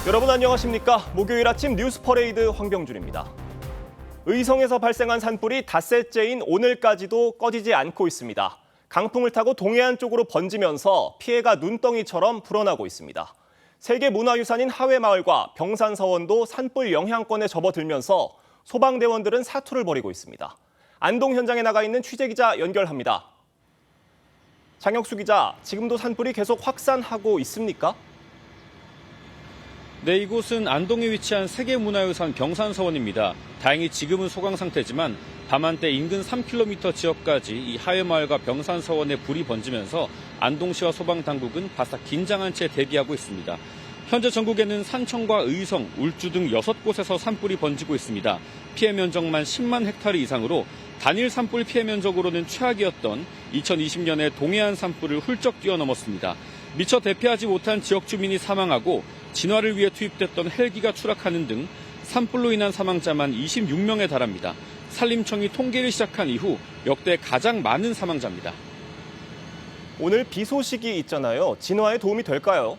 여러분 안녕하십니까? 목요일 아침 뉴스 퍼레이드 황병준입니다. 의성에서 발생한 산불이 닷새째인 오늘까지도 꺼지지 않고 있습니다. 강풍을 타고 동해안 쪽으로 번지면서 피해가 눈덩이처럼 불어나고 있습니다. 세계문화유산인 하회마을과 병산서원도 산불 영향권에 접어들면서 소방대원들은 사투를 벌이고 있습니다. 안동 현장에 나가 있는 취재기자 연결합니다. 장혁수 기자, 지금도 산불이 계속 확산하고 있습니까? 네, 이곳은 안동에 위치한 세계문화유산 병산서원입니다. 다행히 지금은 소강 상태지만 밤한때 인근 3km 지역까지 이 하회마을과 병산서원에 불이 번지면서 안동시와 소방당국은 바싹 긴장한 채 대기하고 있습니다. 현재 전국에는 산청과 의성, 울주 등 6곳에서 산불이 번지고 있습니다. 피해 면적만 10만 헥타르 이상으로 단일 산불 피해 면적으로는 최악이었던 2020년의 동해안 산불을 훌쩍 뛰어넘었습니다. 미처 대피하지 못한 지역 주민이 사망하고 진화를 위해 투입됐던 헬기가 추락하는 등 산불로 인한 사망자만 26명에 달합니다. 산림청이 통계를 시작한 이후 역대 가장 많은 사망자입니다. 오늘 비 소식이 있잖아요. 진화에 도움이 될까요?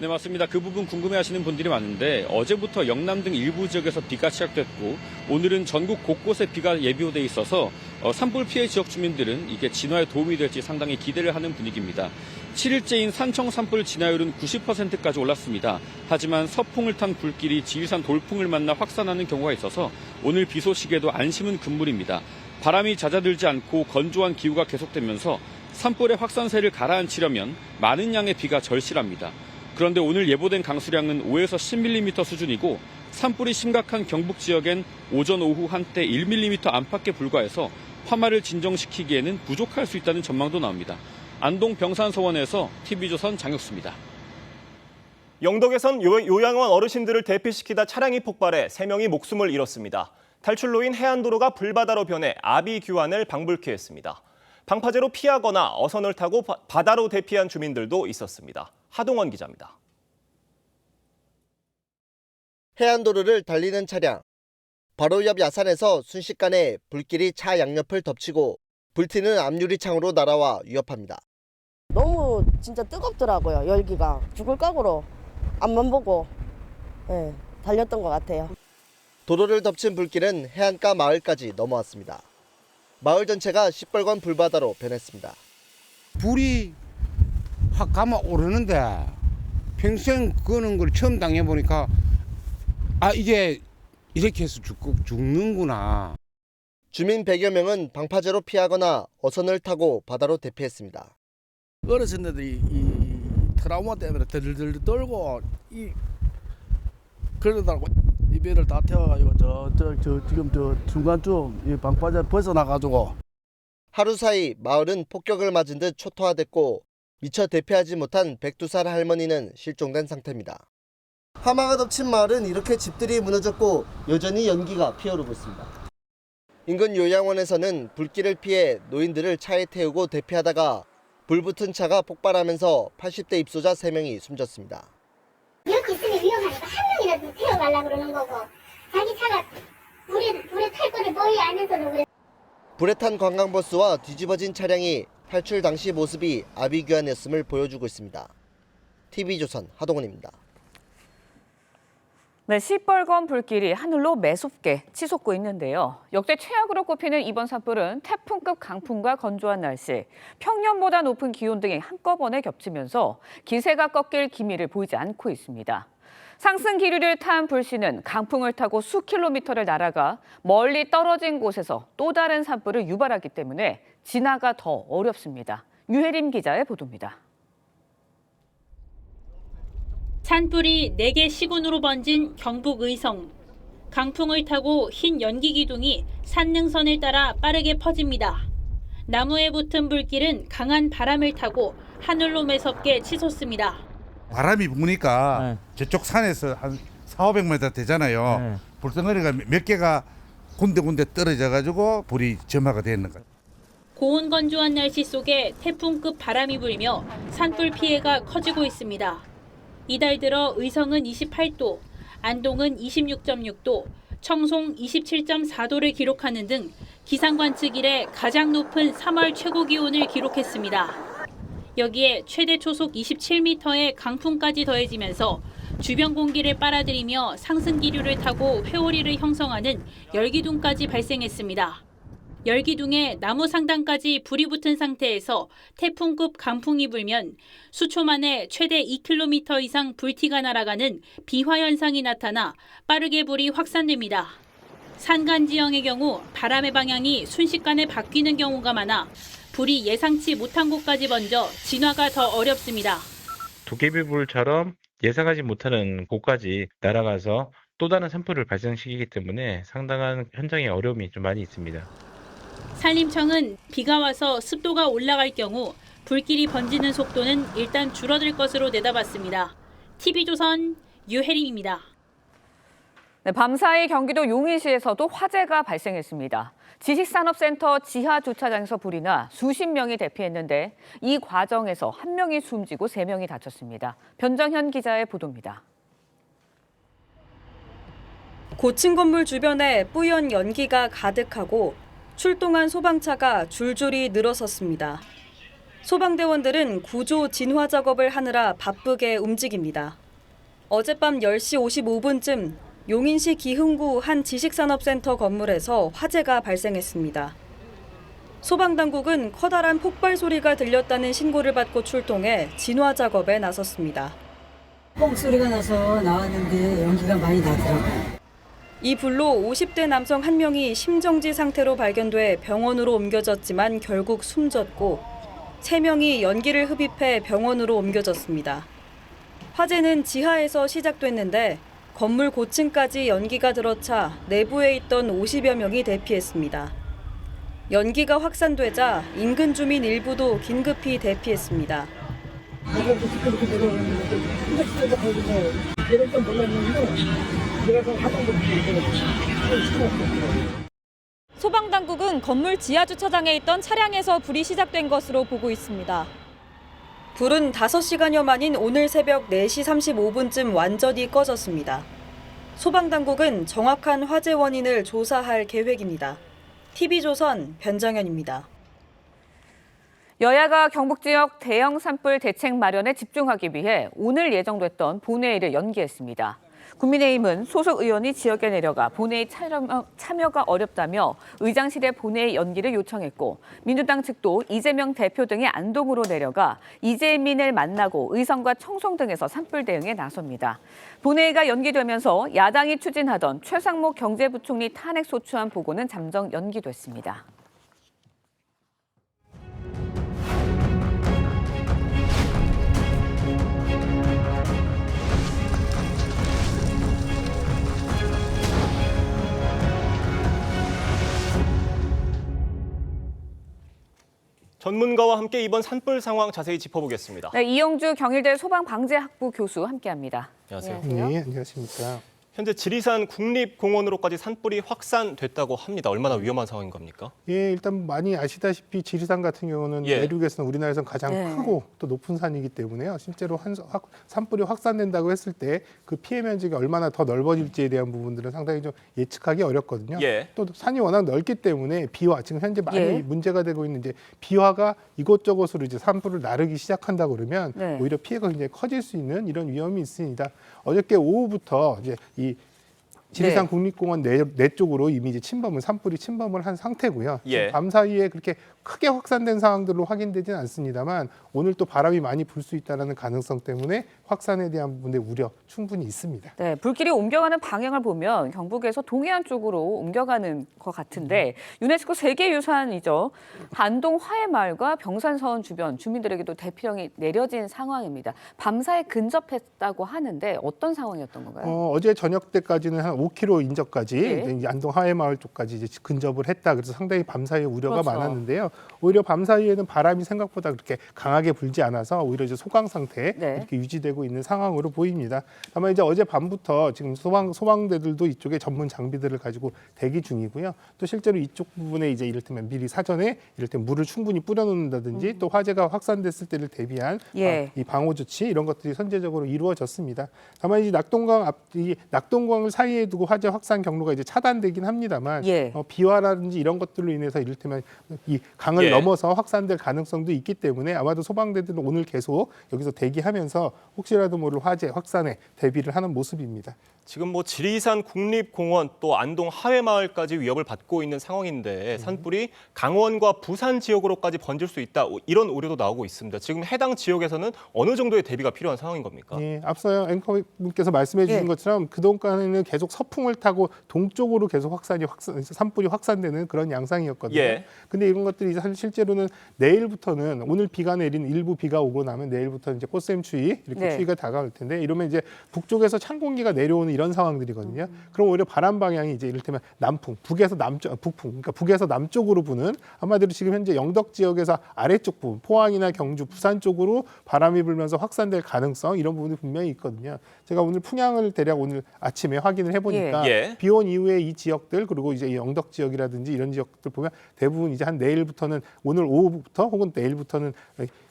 네, 맞습니다. 그 부분 궁금해하시는 분들이 많은데 어제부터 영남 등 일부 지역에서 비가 시작됐고 오늘은 전국 곳곳에 비가 예보돼 있어서 산불 피해 지역 주민들은 이게 진화에 도움이 될지 상당히 기대를 하는 분위기입니다. 7일째인 산청 산불 진화율은 90%까지 올랐습니다. 하지만 서풍을 탄 불길이 지리산 돌풍을 만나 확산하는 경우가 있어서 오늘 비 소식에도 안심은 금물입니다. 바람이 잦아들지 않고 건조한 기후가 계속되면서 산불의 확산세를 가라앉히려면 많은 양의 비가 절실합니다. 그런데 오늘 예보된 강수량은 5에서 10mm 수준이고 산불이 심각한 경북 지역엔 오전 오후 한때 1mm 안팎에 불과해서 화마를 진정시키기에는 부족할 수 있다는 전망도 나옵니다. 안동 병산서원에서 TV조선 장혁수입니다. 영덕에선 요양원 어르신들을 대피시키다 차량이 폭발해 3명이 목숨을 잃었습니다. 탈출로인 해안도로가 불바다로 변해 아비규환을 방불케 했습니다. 방파제로 피하거나 어선을 타고 바다로 대피한 주민들도 있었습니다. 하동원 기자입니다. 해안도로를 달리는 차량. 바로 옆 야산에서 순식간에 불길이 차 양옆을 덮치고 불튀는 앞유리창으로 날아와 위협합니다. 너무 진짜 뜨겁더라고요. 열기가 죽을 각오로 앞만 보고 달렸던 것 같아요. 도로를 덮친 불길은 해안가 마을까지 넘어왔습니다. 마을 전체가 시뻘건 불바다로 변했습니다. 불이 확 감아 오르는데 평생 그거는 걸 처음 당해보니까 이게 이렇게 해서 죽는구나. 주민 100여 명은 방파제로 피하거나 어선을 타고 바다로 대피했습니다. 어르신들이 이 트라우마 때문에 들들 떨고 그러더라고. 이 배를 다 태워가지고 지금 중간쯤 이 방파제 벗어나가지고 하루 사이 마을은 폭격을 맞은 듯 초토화됐고 미처 대피하지 못한 102살 할머니는 실종된 상태입니다. 하마가 덮친 마을은 이렇게 집들이 무너졌고 여전히 연기가 피어오르고 있습니다. 인근 요양원에서는 불길을 피해 노인들을 차에 태우고 대피하다가 불붙은 차가 폭발하면서 80대 입소자 3명이 숨졌습니다. 여기 있으면 위험하니까 한 명이라도 태워가려고 그러는 거고 자기 차가 불에 탈 거를 모의 안에서도 그래. 불에 탄 관광버스와 뒤집어진 차량이 탈출 당시 모습이 아비규환이었음을 보여주고 있습니다. TV조선 하동원입니다. 네, 시뻘건 불길이 하늘로 매섭게 치솟고 있는데요. 역대 최악으로 꼽히는 이번 산불은 태풍급 강풍과 건조한 날씨, 평년보다 높은 기온 등이 한꺼번에 겹치면서 기세가 꺾일 기미를 보이지 않고 있습니다. 상승 기류를 탄 불씨는 강풍을 타고 수 킬로미터를 날아가 멀리 떨어진 곳에서 또 다른 산불을 유발하기 때문에 진화가 더 어렵습니다. 유혜림 기자의 보도입니다. 산불이 4개 시군으로 번진 경북 의성. 강풍을 타고 흰 연기 기둥이 산능선을 따라 빠르게 퍼집니다. 나무에 붙은 불길은 강한 바람을 타고 하늘로 매섭게 치솟습니다. 바람이 부니까 저쪽 산에서 한 400~500m 되잖아요. 불덩어리가 몇 개가 군데군데 떨어져가지고 불이 점화가 되는 거예요. 고온 건조한 날씨 속에 태풍급 바람이 불며 산불 피해가 커지고 있습니다. 이달 들어 의성은 28도, 안동은 26.6도, 청송 27.4도를 기록하는 등 기상관측 이래 가장 높은 3월 최고 기온을 기록했습니다. 여기에 최대 초속 27m의 강풍까지 더해지면서 주변 공기를 빨아들이며 상승 기류를 타고 회오리를 형성하는 열기둥까지 발생했습니다. 열기둥에 나무 상단까지 불이 붙은 상태에서 태풍급 강풍이 불면 수초 만에 최대 2km 이상 불티가 날아가는 비화 현상이 나타나 빠르게 불이 확산됩니다. 산간 지형의 경우 바람의 방향이 순식간에 바뀌는 경우가 많아 불이 예상치 못한 곳까지 번져 진화가 더 어렵습니다. 도깨비불처럼 예상하지 못하는 곳까지 날아가서 또 다른 산불을 발생시키기 때문에 상당한 현장의 어려움이 좀 많이 있습니다. 산림청은 비가 와서 습도가 올라갈 경우 불길이 번지는 속도는 일단 줄어들 것으로 내다봤습니다. TV조선 유혜림입니다. 네, 밤사이 경기도 용인시에서도 화재가 발생했습니다. 지식산업센터 지하 주차장에서 불이 나 수십 명이 대피했는데 이 과정에서 한 명이 숨지고 3명이 다쳤습니다. 변정현 기자의 보도입니다. 고층 건물 주변에 뿌연 연기가 가득하고 출동한 소방차가 줄줄이 늘어섰습니다. 소방대원들은 구조 진화 작업을 하느라 바쁘게 움직입니다. 어젯밤 10시 55분쯤 용인시 기흥구 한 지식산업센터 건물에서 화재가 발생했습니다. 소방당국은 커다란 폭발 소리가 들렸다는 신고를 받고 출동해 진화 작업에 나섰습니다. 뻥 소리가 나서 나왔는데 연기가 많이 나더라고요. 이 불로 50대 남성 1명이 심정지 상태로 발견돼 병원으로 옮겨졌지만 결국 숨졌고 3명이 연기를 흡입해 병원으로 옮겨졌습니다. 화재는 지하에서 시작됐는데 건물 고층까지 연기가 들어차 내부에 있던 50여 명이 대피했습니다. 연기가 확산되자 인근 주민 일부도 긴급히 대피했습니다. 소방당국은 건물 지하 주차장에 있던 차량에서 불이 시작된 것으로 보고 있습니다. 불은 5시간여 만인 오늘 새벽 4시 35분쯤 완전히 꺼졌습니다. 소방당국은 정확한 화재 원인을 조사할 계획입니다. TV조선 변정현입니다. 여야가 경북 지역 대형 산불 대책 마련에 집중하기 위해 오늘 예정됐던 본회의를 연기했습니다. 국민의힘은 소속 의원이 지역에 내려가 본회의 참여가 어렵다며 의장실에 본회의 연기를 요청했고 민주당 측도 이재명 대표 등이 안동으로 내려가 이재민을 만나고 의성과 청송 등에서 산불 대응에 나섭니다. 본회의가 연기되면서 야당이 추진하던 최상목 경제부총리 탄핵 소추안 보고는 잠정 연기됐습니다. 전문가와 함께 이번 산불 상황 자세히 짚어보겠습니다. 네, 이영주 경희대 소방방재학부 교수 함께합니다. 안녕하세요. 네, 안녕하십니까. 현재 지리산 국립공원으로까지 산불이 확산됐다고 합니다. 얼마나 위험한 상황인 겁니까? 예, 일단 많이 아시다시피 지리산 같은 경우는 내륙에서는 우리나라에서 가장 크고 또 높은 산이기 때문에요. 실제로 산불이 확산된다고 했을 때 그 피해 면적이 얼마나 더 넓어질지에 대한 부분들은 상당히 좀 예측하기 어렵거든요. 또 산이 워낙 넓기 때문에 비화, 지금 현재 많이 문제가 되고 있는 이제 비화가 이곳저곳으로 이제 산불을 나르기 시작한다 그러면 오히려 피해가 굉장히 커질 수 있는 이런 위험이 있습니다. 어저께 오후부터 이제 이 지리산 국립공원 내 쪽으로 이미 이제 산불이 침범을 한 상태고요. 밤 사이에 그렇게 크게 확산된 상황들로 확인되지는 않습니다만 오늘 또 바람이 많이 불 수 있다는 가능성 때문에 확산에 대한 부분의 우려 충분히 있습니다. 네, 불길이 옮겨가는 방향을 보면 경북에서 동해안 쪽으로 옮겨가는 것 같은데 유네스코 세계유산이죠. 안동 화해마을과 병산서원 주변 주민들에게도 대피령이 내려진 상황입니다. 밤사이 근접했다고 하는데 어떤 상황이었던 건가요? 어제 저녁 때까지는 한 5km 인접까지 이제 안동 화해마을 쪽까지 이제 근접을 했다. 그래서 상당히 밤사이에 우려가 많았는데요. 오히려 밤사이에는 바람이 생각보다 그렇게 강하게 불지 않아서 오히려 이제 소강 상태 이렇게 유지되고 있는 상황으로 보입니다. 다만 이제 어제 밤부터 지금 소방대들도 이쪽에 전문 장비들을 가지고 대기 중이고요. 또 실제로 이쪽 부분에 이제 이를테면 미리 사전에 이를테면 물을 충분히 뿌려놓는다든지 또 화재가 확산됐을 때를 대비한 이 방호 조치 이런 것들이 선제적으로 이루어졌습니다. 다만 이 낙동강 사이에 두고 화재 확산 경로가 이제 차단되긴 합니다만 예. 비와라든지 이런 것들로 인해서 이를테면 이 강을 예. 넘어서 확산될 가능성도 있기 때문에 아마도 소방대들은 오늘 계속 여기서 대기하면서 혹시라도 모를 화재 확산에 대비를 하는 모습입니다. 지금 뭐 지리산 국립공원 또 안동 하회마을까지 위협을 받고 있는 상황인데 산불이 강원과 부산 지역으로까지 번질 수 있다 이런 우려도 나오고 있습니다. 지금 해당 지역에서는 어느 정도의 대비가 필요한 상황인 겁니까? 예, 앞서 앵커분께서 말씀해 주신 것처럼 그동안에는 계속 서풍을 타고 동쪽으로 계속 산불이 확산되는 그런 양상이었거든요. 예. 근데 이런 것들이 사실 실제로는 내일부터는 오늘 비가 내린 일부 비가 오고 나면 내일부터 이제 꽃샘추위 이렇게 추위가 다가올 텐데 이러면 이제 북쪽에서 찬 공기가 내려오는 이런 상황들이거든요. 그럼 오히려 바람 방향이 이제 이를테면 남풍, 북에서 남쪽, 북풍, 그러니까 북에서 남쪽으로 부는 한마디로 지금 현재 영덕 지역에서 아래쪽 부분, 포항이나 경주, 부산 쪽으로 바람이 불면서 확산될 가능성 이런 부분이 분명히 있거든요. 제가 오늘 풍향을 대략 오늘 아침에 확인을 해보니까 비온 이후에 이 지역들 그리고 이제 영덕 지역이라든지 이런 지역들 보면 대부분 이제 한 내일부터는 오늘 오후부터 혹은 내일부터는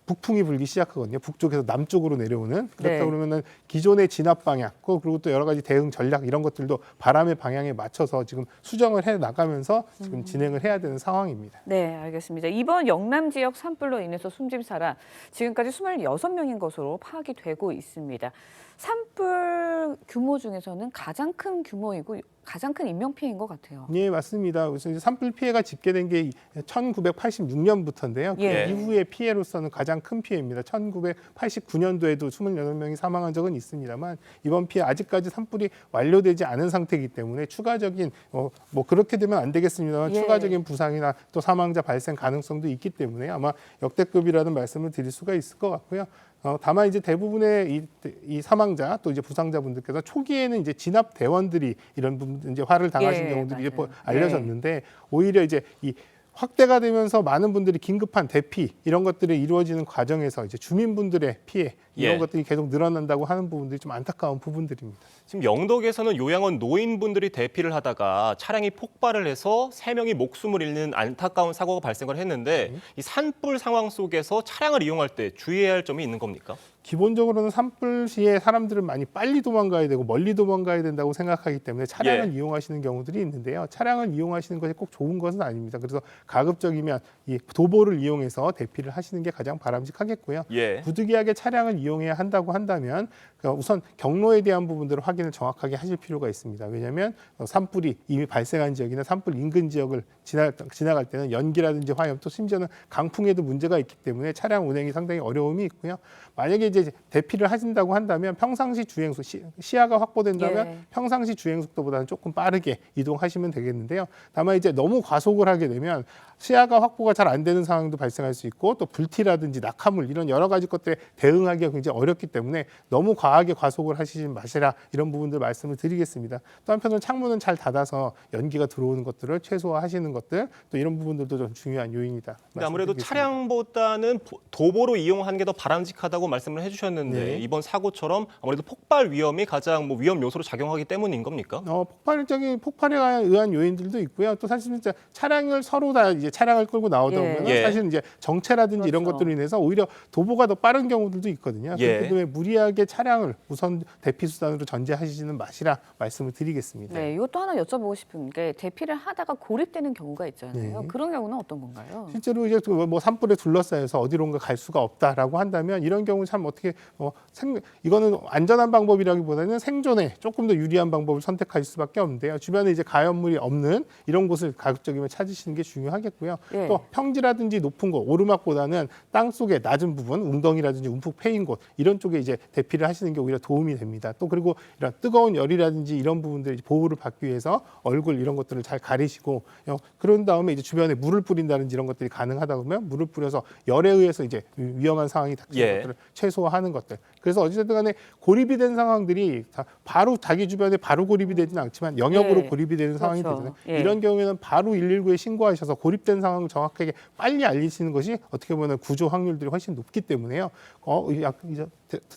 북풍이 불기 시작하거든요. 북쪽에서 남쪽으로 내려오는 그렇다 그러면은 기존의 진압 방향 그리고 또 여러 가지 대응 전략 이런 것들도 바람의 방향에 맞춰서 지금 수정을 해 나가면서 지금 진행을 해야 되는 상황입니다. 네, 알겠습니다. 이번 영남 지역 산불로 인해서 숨진 사람 지금까지 26명인 것으로 파악이 되고 있습니다. 산불 규모 중에서는 가장 큰 규모이고 가장 큰 인명 피해인 것 같아요. 네, 맞습니다. 그래서 이제 산불 피해가 집계된 게 1986년부터인데요. 그 이후의 피해로서는 가장 큰 피해입니다. 1989년도에도 28명이 사망한 적은 있습니다만 이번 피해 아직까지 산불이 완료되지 않은 상태이기 때문에 추가적인 뭐 그렇게 되면 안 되겠습니다만 추가적인 부상이나 또 사망자 발생 가능성도 있기 때문에 아마 역대급이라는 말씀을 드릴 수가 있을 것 같고요. 다만 이제 대부분의 이 사망자 또 이제 부상자분들께서 초기에는 이제 진압 대원들이 이런 부분 이제 화를 당하신 경우들이 이제 알려졌는데 오히려 이제 이 확대가 되면서 많은 분들이 긴급한 대피 이런 것들이 이루어지는 과정에서 이제 주민분들의 피해 이런 것들이 계속 늘어난다고 하는 부분들이 좀 안타까운 부분들입니다. 지금 영덕에서는 요양원 노인분들이 대피를 하다가 차량이 폭발을 해서 3명이 목숨을 잃는 안타까운 사고가 발생을 했는데 이 산불 상황 속에서 차량을 이용할 때 주의해야 할 점이 있는 겁니까? 기본적으로는 산불 시에 사람들은 많이 빨리 도망가야 되고 멀리 도망가야 된다고 생각하기 때문에 차량을 이용하시는 경우들이 있는데요. 차량을 이용하시는 것이 꼭 좋은 것은 아닙니다. 그래서 가급적이면 이 도보를 이용해서 대피를 하시는 게 가장 바람직하겠고요. 부득이하게 차량을 이용해야 한다고 한다면 우선 경로에 대한 부분들을 확인을 정확하게 하실 필요가 있습니다. 왜냐하면 산불이 이미 발생한 지역이나 산불 인근 지역을 지나갈 때는 연기라든지 화염 또 심지어는 강풍에도 문제가 있기 때문에 차량 운행이 상당히 어려움이 있고요. 만약에 이제 대피를 하신다고 한다면 평상시 주행속 시야가 확보된다면 평상시 주행 속도보다는 조금 빠르게 이동하시면 되겠는데요. 다만 이제 너무 과속을 하게 되면 시야가 확보가 잘 안 되는 상황도 발생할 수 있고 또 불티라든지 낙하물 이런 여러 가지 것들에 대응하기가 굉장히 어렵기 때문에 너무 과하게 과속을 하시지 마시라 이런 부분들 말씀을 드리겠습니다. 또 한편으로는 창문은 잘 닫아서 연기가 들어오는 것들을 최소화하시는 것들 또 이런 부분들도 좀 중요한 요인이다. 아무래도 차량보다는 도보로 이용하는 게 더 바람직하다고 말씀을 해주셨는데 이번 사고처럼 아무래도 폭발 위험이 가장 위험 요소로 작용하기 때문인 겁니까? 폭발에 의한 요인들도 있고요. 또 사실 진짜 차량을 서로 다 이제 차량을 끌고 나오다 보면 사실 이제 정체라든지 이런 것들로 인해서 오히려 도보가 더 빠른 경우들도 있거든요. 그렇기 때문에 무리하게 차량을 우선 대피 수단으로 전제하시지는 마시라 말씀을 드리겠습니다. 네, 이것도 하나 여쭤보고 싶은 게 대피를 하다가 고립되는 경우가 있잖아요. 그런 경우는 어떤 건가요? 실제로 이제 뭐 산불에 둘러싸여서 어디론가 갈 수가 없다라고 한다면 이런 경우 참 어떻게 이거는 안전한 방법이라기보다는 생존에 조금 더 유리한 방법을 선택할 수밖에 없는데요. 주변에 이제 가연물이 없는 이런 곳을 가급적이면 찾으시는 게 중요하겠고요. 또 평지라든지 높은 곳, 오르막보다는 땅 속에 낮은 부분, 웅덩이라든지 움푹 패인 곳 이런 쪽에 이제 대피를 하시는 게 오히려 도움이 됩니다. 또 그리고 이런 뜨거운 열이라든지 이런 부분들 보호를 받기 위해서 얼굴 이런 것들을 잘 가리시고 그런 다음에 이제 주변에 물을 뿌린다든지 이런 것들이 가능하다 보면 물을 뿌려서 열에 의해서 이제 위험한 상황이 닥치는 것들을 최소화하는 것들. 그래서 어찌됐든 간에 고립이 된 상황들이 바로 자기 주변에 바로 고립이 되지는 않지만 영역으로 고립이 되는 상황이 되잖아요. 이런 경우에는 바로 119에 신고하셔서 고립된 상황을 정확하게 빨리 알리시는 것이 어떻게 보면 구조 확률들이 훨씬 높기 때문에요.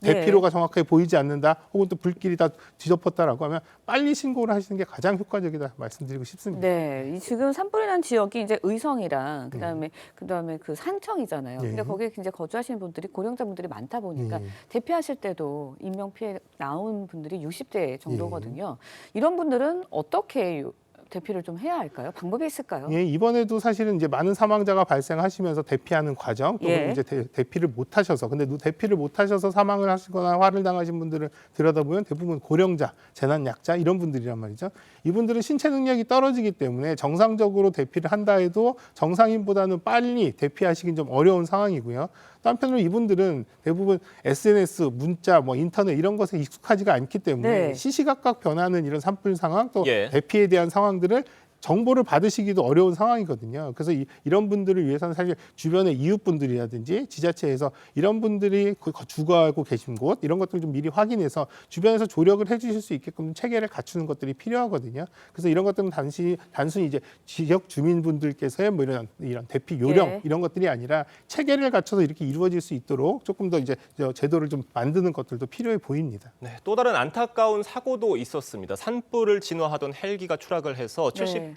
대피로가 정확하게 보이지 않는다, 혹은 또 불길이 다 뒤덮었다라고 하면 빨리 신고를 하시는 게 가장 효과적이다 말씀드리고 싶습니다. 네, 지금 산불이 난 지역이 이제 의성이랑 그다음에 그 산청이잖아요. 근데 거기에 이제 거주하시는 분들이 고령자분들이 많다 보니까 대피하실 때도 인명 피해 나온 분들이 60대 정도거든요. 이런 분들은 어떻게 대피를 좀 해야 할까요? 방법이 있을까요? 예, 이번에도 사실은 이제 많은 사망자가 발생하시면서 대피하는 과정, 또 이제 대피를 못 하셔서, 근데 대피를 못 하셔서 사망을 하시거나 화를 당하신 분들을 들여다보면 대부분 고령자, 재난 약자 이런 분들이란 말이죠. 이분들은 신체 능력이 떨어지기 때문에 정상적으로 대피를 한다 해도 정상인보다는 빨리 대피하시긴 좀 어려운 상황이고요. 또 한편으로 이분들은 대부분 SNS, 문자, 인터넷 이런 것에 익숙하지가 않기 때문에 시시각각 변하는 이런 산불 상황, 또 대피에 대한 상황들을 정보를 받으시기도 어려운 상황이거든요. 그래서 이런 분들을 위해서는 사실 주변의 이웃분들이라든지 지자체에서 이런 분들이 주거하고 계신 곳 이런 것들을 좀 미리 확인해서 주변에서 조력을 해주실 수 있게끔 체계를 갖추는 것들이 필요하거든요. 그래서 이런 것들은 단순히 이제 지역 주민분들께서의 이런 대피 요령 이런 것들이 아니라 체계를 갖춰서 이렇게 이루어질 수 있도록 조금 더 이제 제도를 좀 만드는 것들도 필요해 보입니다. 네, 또 다른 안타까운 사고도 있었습니다. 산불을 진화하던 헬기가 추락을 해서 70대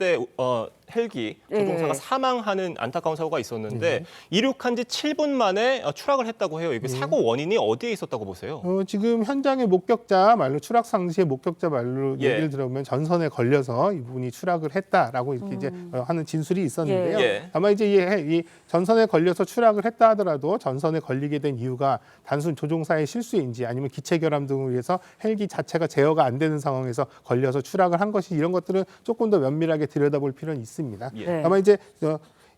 헬기 조종사가 사망하는 안타까운 사고가 있었는데 이륙한 지 7분 만에 추락을 했다고 해요. 이게 사고 원인이 어디에 있었다고 보세요? 지금 현장의 목격자 말로, 추락 당시의 목격자 말로 얘기를 들어보면 전선에 걸려서 이분이 추락을 했다라고 이렇게 이제 하는 진술이 있었는데요. 다만 이제 이 전선에 걸려서 추락을 했다 하더라도 전선에 걸리게 된 이유가 단순 조종사의 실수인지 아니면 기체 결함 등을 위해서 헬기 자체가 제어가 안 되는 상황에서 걸려서 추락을 한 것이, 이런 것들은 조금 더 면밀하게 들여다볼 필요는 있습니다. 다만 이제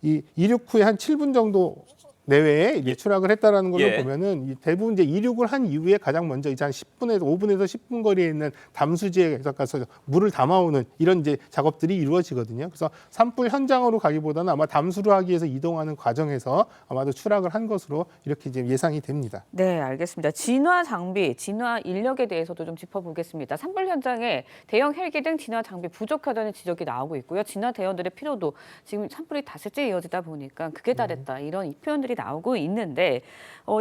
이 이륙 후에 한 7분 정도 내외에 이제 추락을 했다라는 걸로 보면은 대부분 이제 이륙을 한 이후에 가장 먼저 이제 한 5분에서 10분 거리에 있는 담수지에 가서 물을 담아오는 이런 이제 작업들이 이루어지거든요. 그래서 산불 현장으로 가기보다는 아마 담수를 하기 위해서 이동하는 과정에서 아마도 추락을 한 것으로 이렇게 이제 예상이 됩니다. 네, 알겠습니다. 진화 장비, 진화 인력에 대해서도 좀 짚어보겠습니다. 산불 현장에 대형 헬기 등 진화 장비 부족하다는 지적이 나오고 있고요. 진화 대원들의 필요도 지금 산불이 닷새째 이어지다 보니까 극에 달했다, 이런 표현들이 나오고 있는데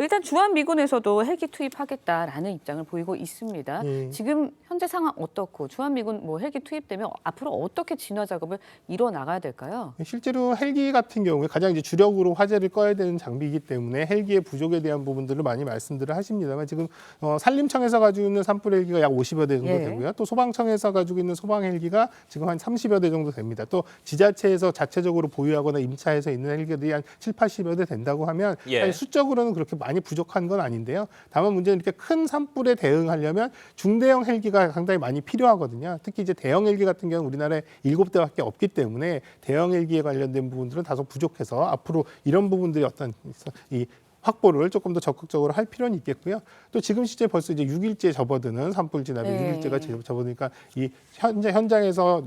일단 주한미군에서도 헬기 투입하겠다라는 입장을 보이고 있습니다. 지금 현재 상황 어떻고 주한미군 헬기 투입되면 앞으로 어떻게 진화 작업을 이뤄나가야 될까요? 실제로 헬기 같은 경우에 가장 이제 주력으로 화재를 꺼야 되는 장비이기 때문에 헬기의 부족에 대한 부분들을 많이 말씀들을 하십니다만, 지금 산림청에서 가지고 있는 산불 헬기가 약 50여 대 정도 되고요. 또 소방청에서 가지고 있는 소방 헬기가 지금 한 30여 대 정도 됩니다. 또 지자체에서 자체적으로 보유하거나 임차해서 있는 헬기들이 한 7, 80여 대 된다고 하면 사실 수적으로는 그렇게 많이 부족한 건 아닌데요. 다만 문제는 이렇게 큰 산불에 대응하려면 중대형 헬기가 상당히 많이 필요하거든요. 특히 이제 대형 헬기 같은 경우는 우리나라에 7대밖에 없기 때문에 대형 헬기에 관련된 부분들은 다소 부족해서 앞으로 이런 부분들이 어떤 이 확보를 조금 더 적극적으로 할 필요는 있겠고요. 또 지금 시제 벌써 이제 6일째 접어드는 산불 진압이 6일째가 접어드니까 이 현장에서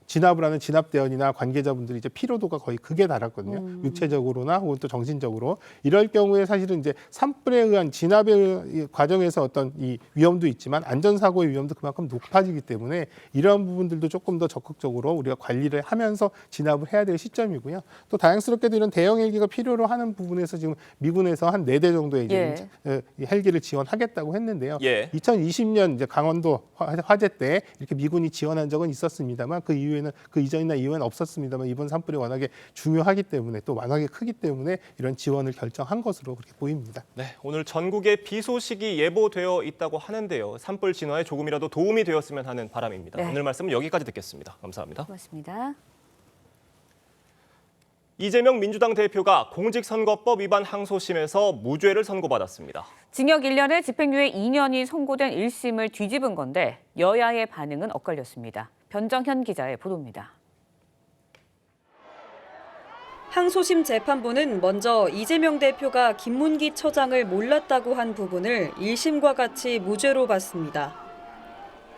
진압을 하는 진압대원이나 관계자분들이 이제 피로도가 거의 극에 달았거든요. 육체적으로나 혹은 또 정신적으로. 이럴 경우에 사실은 이제 산불에 의한 진압의 과정에서 어떤 이 위험도 있지만 안전사고의 위험도 그만큼 높아지기 때문에 이러한 부분들도 조금 더 적극적으로 우리가 관리를 하면서 진압을 해야 될 시점이고요. 또 다양스럽게도 이런 대형 헬기가 필요로 하는 부분에서 지금 미군에서 한 4대 정도의 이제 헬기를 지원하겠다고 했는데요. 2020년 이제 강원도 화재 때 이렇게 미군이 지원한 적은 있었습니다만 그 이전이나 이후에는 없었습니다만 이번 산불이 워낙에 중요하기 때문에 또 워낙에 크기 때문에 이런 지원을 결정한 것으로 그렇게 보입니다. 네, 오늘 전국에 비 소식이 예보되어 있다고 하는데요. 산불 진화에 조금이라도 도움이 되었으면 하는 바람입니다. 오늘 말씀은 여기까지 듣겠습니다. 감사합니다. 고맙습니다. 이재명 민주당 대표가 공직선거법 위반 항소심에서 무죄를 선고받았습니다. 징역 1년에 집행유예 2년이 선고된 1심을 뒤집은 건데 여야의 반응은 엇갈렸습니다. 변정현 기자의 보도입니다. 항소심 재판부는 먼저 이재명 대표가 김문기 처장을 몰랐다고 한 부분을 1심과 같이 무죄로 봤습니다.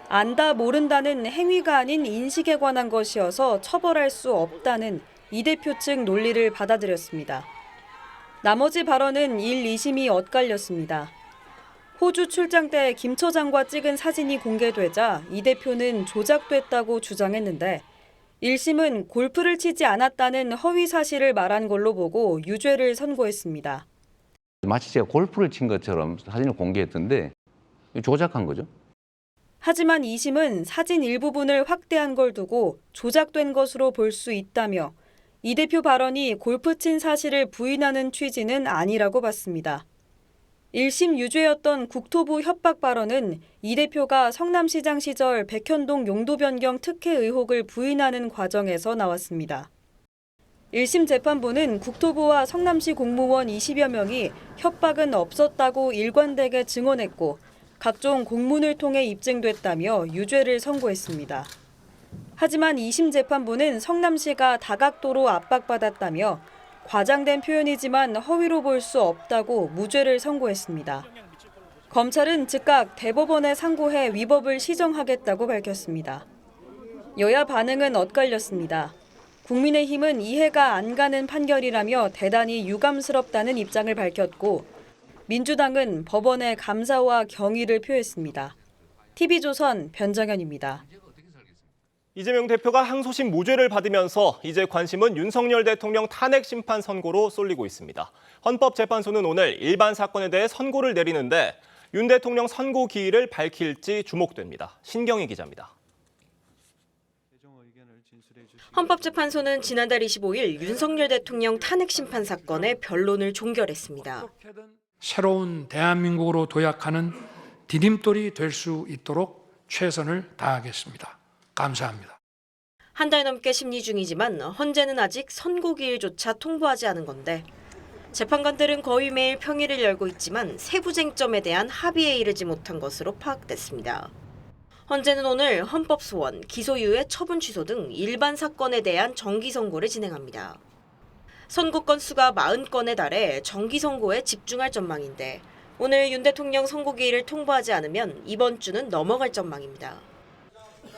안다 모른다는 행위가 아닌 인식에 관한 것이어서 처벌할 수 없다는 이 대표 측 논리를 받아들였습니다. 나머지 발언은 1, 2심이 엇갈렸습니다. 호주 출장 때 김 처장과 찍은 사진이 공개되자 이 대표는 조작됐다고 주장했는데 1심은 골프를 치지 않았다는 허위 사실을 말한 걸로 보고 유죄를 선고했습니다. 마치 제가 골프를 친 것처럼 사진을 공개했던데 조작한 거죠. 하지만 2심은 사진 일부분을 확대한 걸 두고 조작된 것으로 볼 수 있다며 이 대표 발언이 골프 친 사실을 부인하는 취지는 아니라고 봤습니다. 1심 유죄였던 국토부 협박 발언은 이 대표가 성남시장 시절 백현동 용도 변경 특혜 의혹을 부인하는 과정에서 나왔습니다. 1심 재판부는 국토부와 성남시 공무원 20여 명이 협박은 없었다고 일관되게 증언했고 각종 공문을 통해 입증됐다며 유죄를 선고했습니다. 하지만 2심 재판부는 성남시가 다각도로 압박받았다며 과장된 표현이지만 허위로 볼 수 없다고 무죄를 선고했습니다. 검찰은 즉각 대법원에 상고해 위법을 시정하겠다고 밝혔습니다. 여야 반응은 엇갈렸습니다. 국민의힘은 이해가 안 가는 판결이라며 대단히 유감스럽다는 입장을 밝혔고 민주당은 법원에 감사와 경의를 표했습니다. TV조선 변정현입니다. 이재명 대표가 항소심 무죄를 받으면서 이제 관심은 윤석열 대통령 탄핵 심판 선고로 쏠리고 있습니다. 헌법재판소는 오늘 일반 사건에 대해 선고를 내리는데 윤 대통령 선고 기일을 밝힐지 주목됩니다. 신경희 기자입니다. 헌법재판소는 지난달 25일 윤석열 대통령 탄핵 심판 사건의 변론을 종결했습니다. 새로운 대한민국으로 도약하는 디딤돌이 될 수 있도록 최선을 다하겠습니다. 감사합니다. 한 달 넘게 심리 중이지만 헌재는 아직 선고기일조차 통보하지 않은 건데 재판관들은 거의 매일 평일을 열고 있지만 세부 쟁점에 대한 합의에 이르지 못한 것으로 파악됐습니다. 헌재는 오늘 헌법소원, 기소유예 처분 취소 등 일반 사건에 대한 정기 선고를 진행합니다. 선고 건수가 40건에 달해 정기 선고에 집중할 전망인데 오늘 윤 대통령 선고기일을 통보하지 않으면 이번 주는 넘어갈 전망입니다.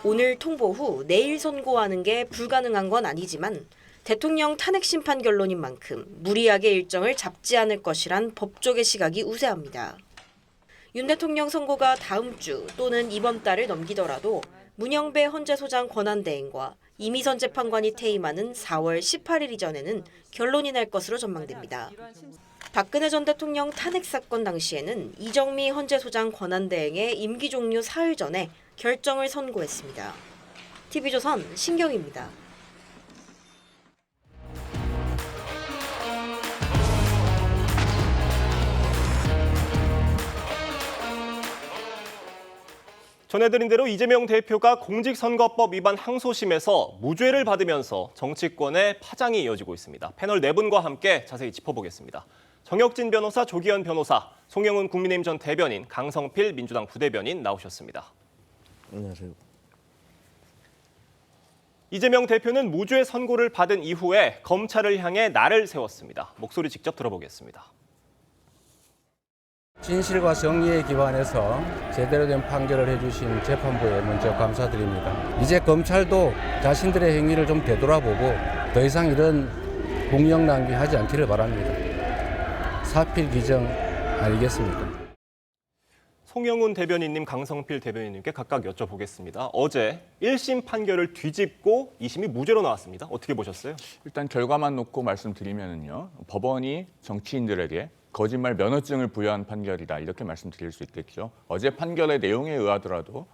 오늘 통보 후 내일 선고하는 게 불가능한 건 아니지만 대통령 탄핵 심판 결론인 만큼 무리하게 일정을 잡지 않을 것이란 법조계 시각이 우세합니다. 윤 대통령 선고가 다음 주 또는 이번 달을 넘기더라도 문영배 헌재소장 권한대행과 이미선 재판관이 퇴임하는 4월 18일 이전에는 결론이 날 것으로 전망됩니다. 박근혜 전 대통령 탄핵 사건 당시에는 이정미 헌재소장 권한대행의 임기 종료 사흘 전에 결정을 선고했습니다. TV조선 신경입니다. 전해드린 대로 이재명 대표가 공직선거법 위반 항소심에서 무죄를 받으면서 정치권의 파장이 이어지고 있습니다. 패널 4분과 함께 자세히 짚어보겠습니다. 정혁진 변호사, 조기현 변호사, 송영훈 국민의힘 전 대변인, 강성필 민주당 부대변인 나오셨습니다. 안녕하세요. 이재명 대표는 무죄 선고를 받은 이후에 검찰을 향해 날을 세웠습니다. 목소리 직접 들어보겠습니다. 진실과 정의에 기반해서 제대로 된 판결을 해주신 재판부에 먼저 감사드립니다. 이제 검찰도 자신들의 행위를 좀 되돌아보고 더 이상 이런 공력 낭비하지 않기를 바랍니다. 사필 규정 아니겠습니까? 송영훈 대변인님, 강성필 대변인님께 각각 여쭤보겠습니다. 어제 1심 판결을 뒤집고 2심이 무죄로 나왔습니다. 어떻게 보셨어요? 일단 결과만 놓고 말씀드리면요. 법원이 정치인들에게 거짓말 면허증을 부여한 판결이다 이렇게 말씀드릴 수 있겠죠. 어제 판결의 내용에 의하더라도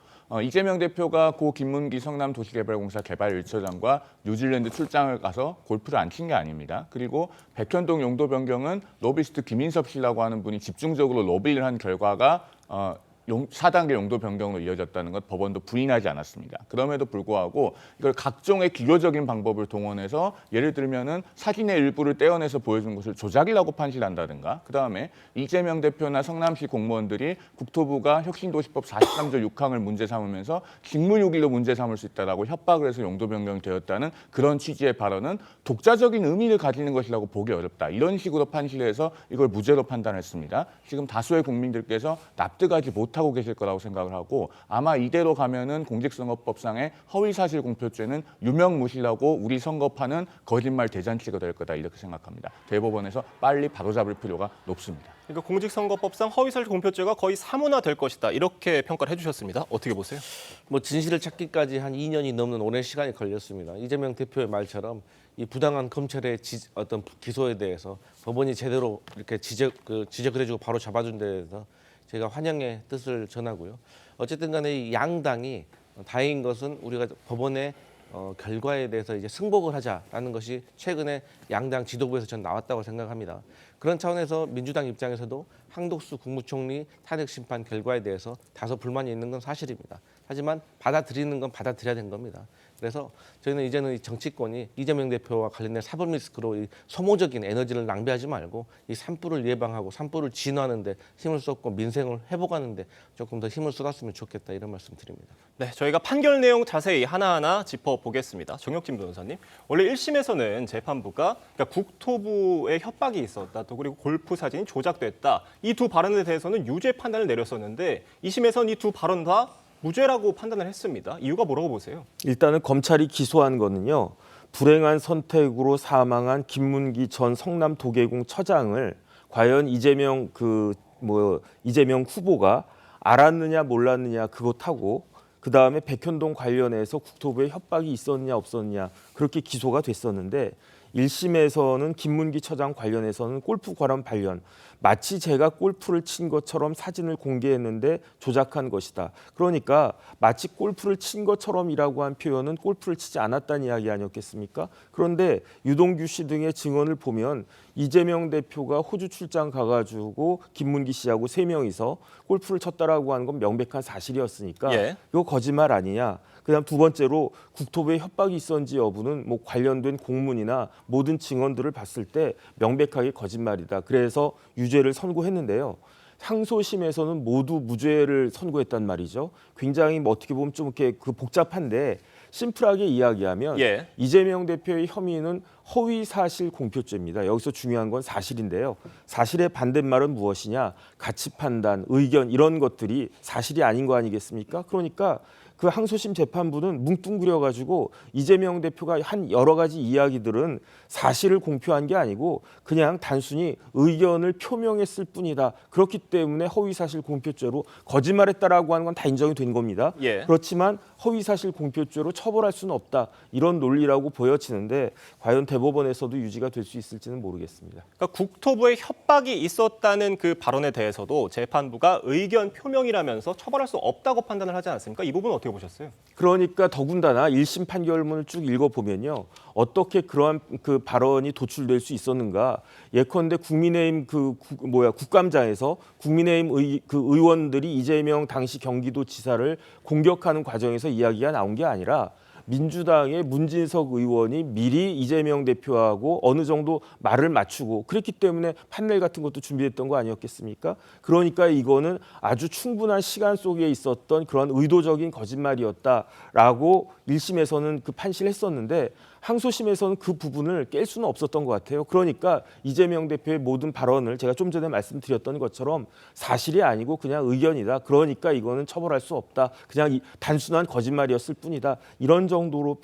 이재명 대표가 고 김문기 성남도시개발공사 개발 1처장과 뉴질랜드 출장을 가서 골프를 안 친 게 아닙니다. 그리고 백현동 용도 변경은 로비스트 김인섭 씨라고 하는 분이 집중적으로 로비를 한 결과가 4단계 용도 변경으로 이어졌다는 것 법원도 부인하지 않았습니다. 그럼에도 불구하고 이걸 각종의 기교적인 방법을 동원해서 예를 들면은 사진의 일부를 떼어내서 보여준 것을 조작이라고 판시한다든가 그다음에 이재명 대표나 성남시 공무원들이 국토부가 혁신도시법 43조 6항을 문제 삼으면서 직무유기로 문제 삼을 수 있다라고 협박을 해서 용도 변경이 되었다는 그런 취지의 발언은 독자적인 의미를 가지는 것이라고 보기 어렵다. 이런 식으로 판시를 해서 이걸 무죄로 판단했습니다. 지금 다수의 국민들께서 납득하지 못한 못하고 계실 거라고 생각을 하고 아마 이대로 가면은 공직선거법상의 허위사실공표죄는 유명무실하고 우리 선거판은 거짓말 대잔치가 될 거다 이렇게 생각합니다. 대법원에서 빨리 바로잡을 필요가 높습니다. 그러니까 공직선거법상 허위사실 공표죄가 거의 사문화될 것이다 이렇게 평가를 해주셨습니다. 어떻게 보세요? 뭐 진실을 찾기까지 한 2년이 넘는 오랜 시간이 걸렸습니다. 이재명 대표의 말처럼 이 부당한 검찰의 어떤 기소에 대해서 법원이 제대로 이렇게 지적을 해주고 바로 잡아준 데 대해서 제가 환영의 뜻을 전하고요. 어쨌든 간에 이 양당이 다행인 것은 우리가 법원의 결과에 대해서 이제 승복을 하자라는 것이 최근에 양당 지도부에서 전 나왔다고 생각합니다. 그런 차원에서 민주당 입장에서도 한덕수 국무총리 탄핵 심판 결과에 대해서 다소 불만이 있는 건 사실입니다. 하지만 받아들이는 건 받아들여야 되는 겁니다. 그래서 저희는 이제는 이 정치권이 이재명 대표와 관련된 사법 리스크로 이 소모적인 에너지를 낭비하지 말고 이 산불을 예방하고 산불을 진화하는 데 힘을 쏟고 민생을 회복하는 데 조금 더 힘을 쏟았으면 좋겠다 이런 말씀 드립니다. 네, 저희가 판결 내용 자세히 하나하나 짚어보겠습니다. 정혁진 변호사님, 원래 1심에서는 재판부가 그러니까 국토부의 협박이 있었다, 또 그리고 골프 사진이 조작됐다, 이 두 발언에 대해서는 유죄 판단을 내렸었는데 2심에서는 이 두 발언 다 무죄라고 판단을 했습니다. 이유가 뭐라고 보세요? 일단은 검찰이 기소한 거는요. 불행한 선택으로 사망한 김문기 전 성남도계공 처장을 과연 이재명 후보가 알았느냐 몰랐느냐 그것하고 그다음에 백현동 관련해서 국토부에 협박이 있었느냐 없었느냐 그렇게 기소가 됐었는데 1심에서는 김문기 처장 관련해서는 골프 관련 발견, 마치 제가 골프를 친 것처럼 사진을 공개했는데 조작한 것이다. 그러니까 마치 골프를 친 것처럼이라고 한 표현은 골프를 치지 않았다는 이야기 아니었겠습니까? 그런데 유동규 씨 등의 증언을 보면 이재명 대표가 호주 출장 가가지고 김문기 씨하고 3명이서 골프를 쳤다라고 하는 건 명백한 사실이었으니까 이거 거짓말 아니냐. 그다음 두 번째로 국토부에 협박이 있었는지 여부는 뭐 관련된 공문이나 모든 증언들을 봤을 때 명백하게 거짓말이다. 그래서 유죄를 선고했는데요. 항소심에서는 모두 무죄를 선고했단 말이죠. 굉장히 어떻게 보면 좀 이렇게 복잡한데 심플하게 이야기하면 이재명 대표의 혐의는 허위사실 공표죄입니다. 여기서 중요한 건 사실인데요. 사실의 반대말은 무엇이냐? 가치 판단, 의견 이런 것들이 사실이 아닌 거 아니겠습니까? 그러니까 그 항소심 재판부는 뭉뚱그려가지고 이재명 대표가 한 여러 가지 이야기들은 사실을 공표한 게 아니고 그냥 단순히 의견을 표명했을 뿐이다. 그렇기 때문에 허위사실 공표죄로 거짓말했다라고 하는 건 다 인정이 된 겁니다. 그렇지만 허위사실 공표죄로 처벌할 수는 없다. 이런 논리라고 보여지는데 과연 대법원에서도 유지가 될 수 있을지는 모르겠습니다. 그러니까 국토부에 협박이 있었다는 그 발언에 대해서도 재판부가 의견 표명이라면서 처벌할 수 없다고 판단을 하지 않았습니까? 이 부분은 어떻게 보셨어요? 그러니까 더군다나 1심 판결문을 쭉 읽어보면요. 어떻게 그러한 그 발언이 도출될 수 있었는가. 예컨대 국민의힘 국감장에서 국민의힘 의원들이 이재명 당시 경기도지사를 공격하는 과정에서 이야기가 나온 게 아니라 민주당의 문진석 의원이 미리 이재명 대표하고 어느 정도 말을 맞추고 그랬기 때문에 판넬 같은 것도 준비했던 거 아니었겠습니까? 그러니까 이거는 아주 충분한 시간 속에 있었던 그런 의도적인 거짓말이었다라고 1심에서는 그 판시를 했었는데 항소심에서는 그 부분을 깰 수는 없었던 것 같아요. 그러니까 이재명 대표의 모든 발언을 제가 좀 전에 말씀드렸던 것처럼 사실이 아니고 그냥 의견이다. 그러니까 이거는 처벌할 수 없다. 그냥 단순한 거짓말이었을 뿐이다. 이런 정도로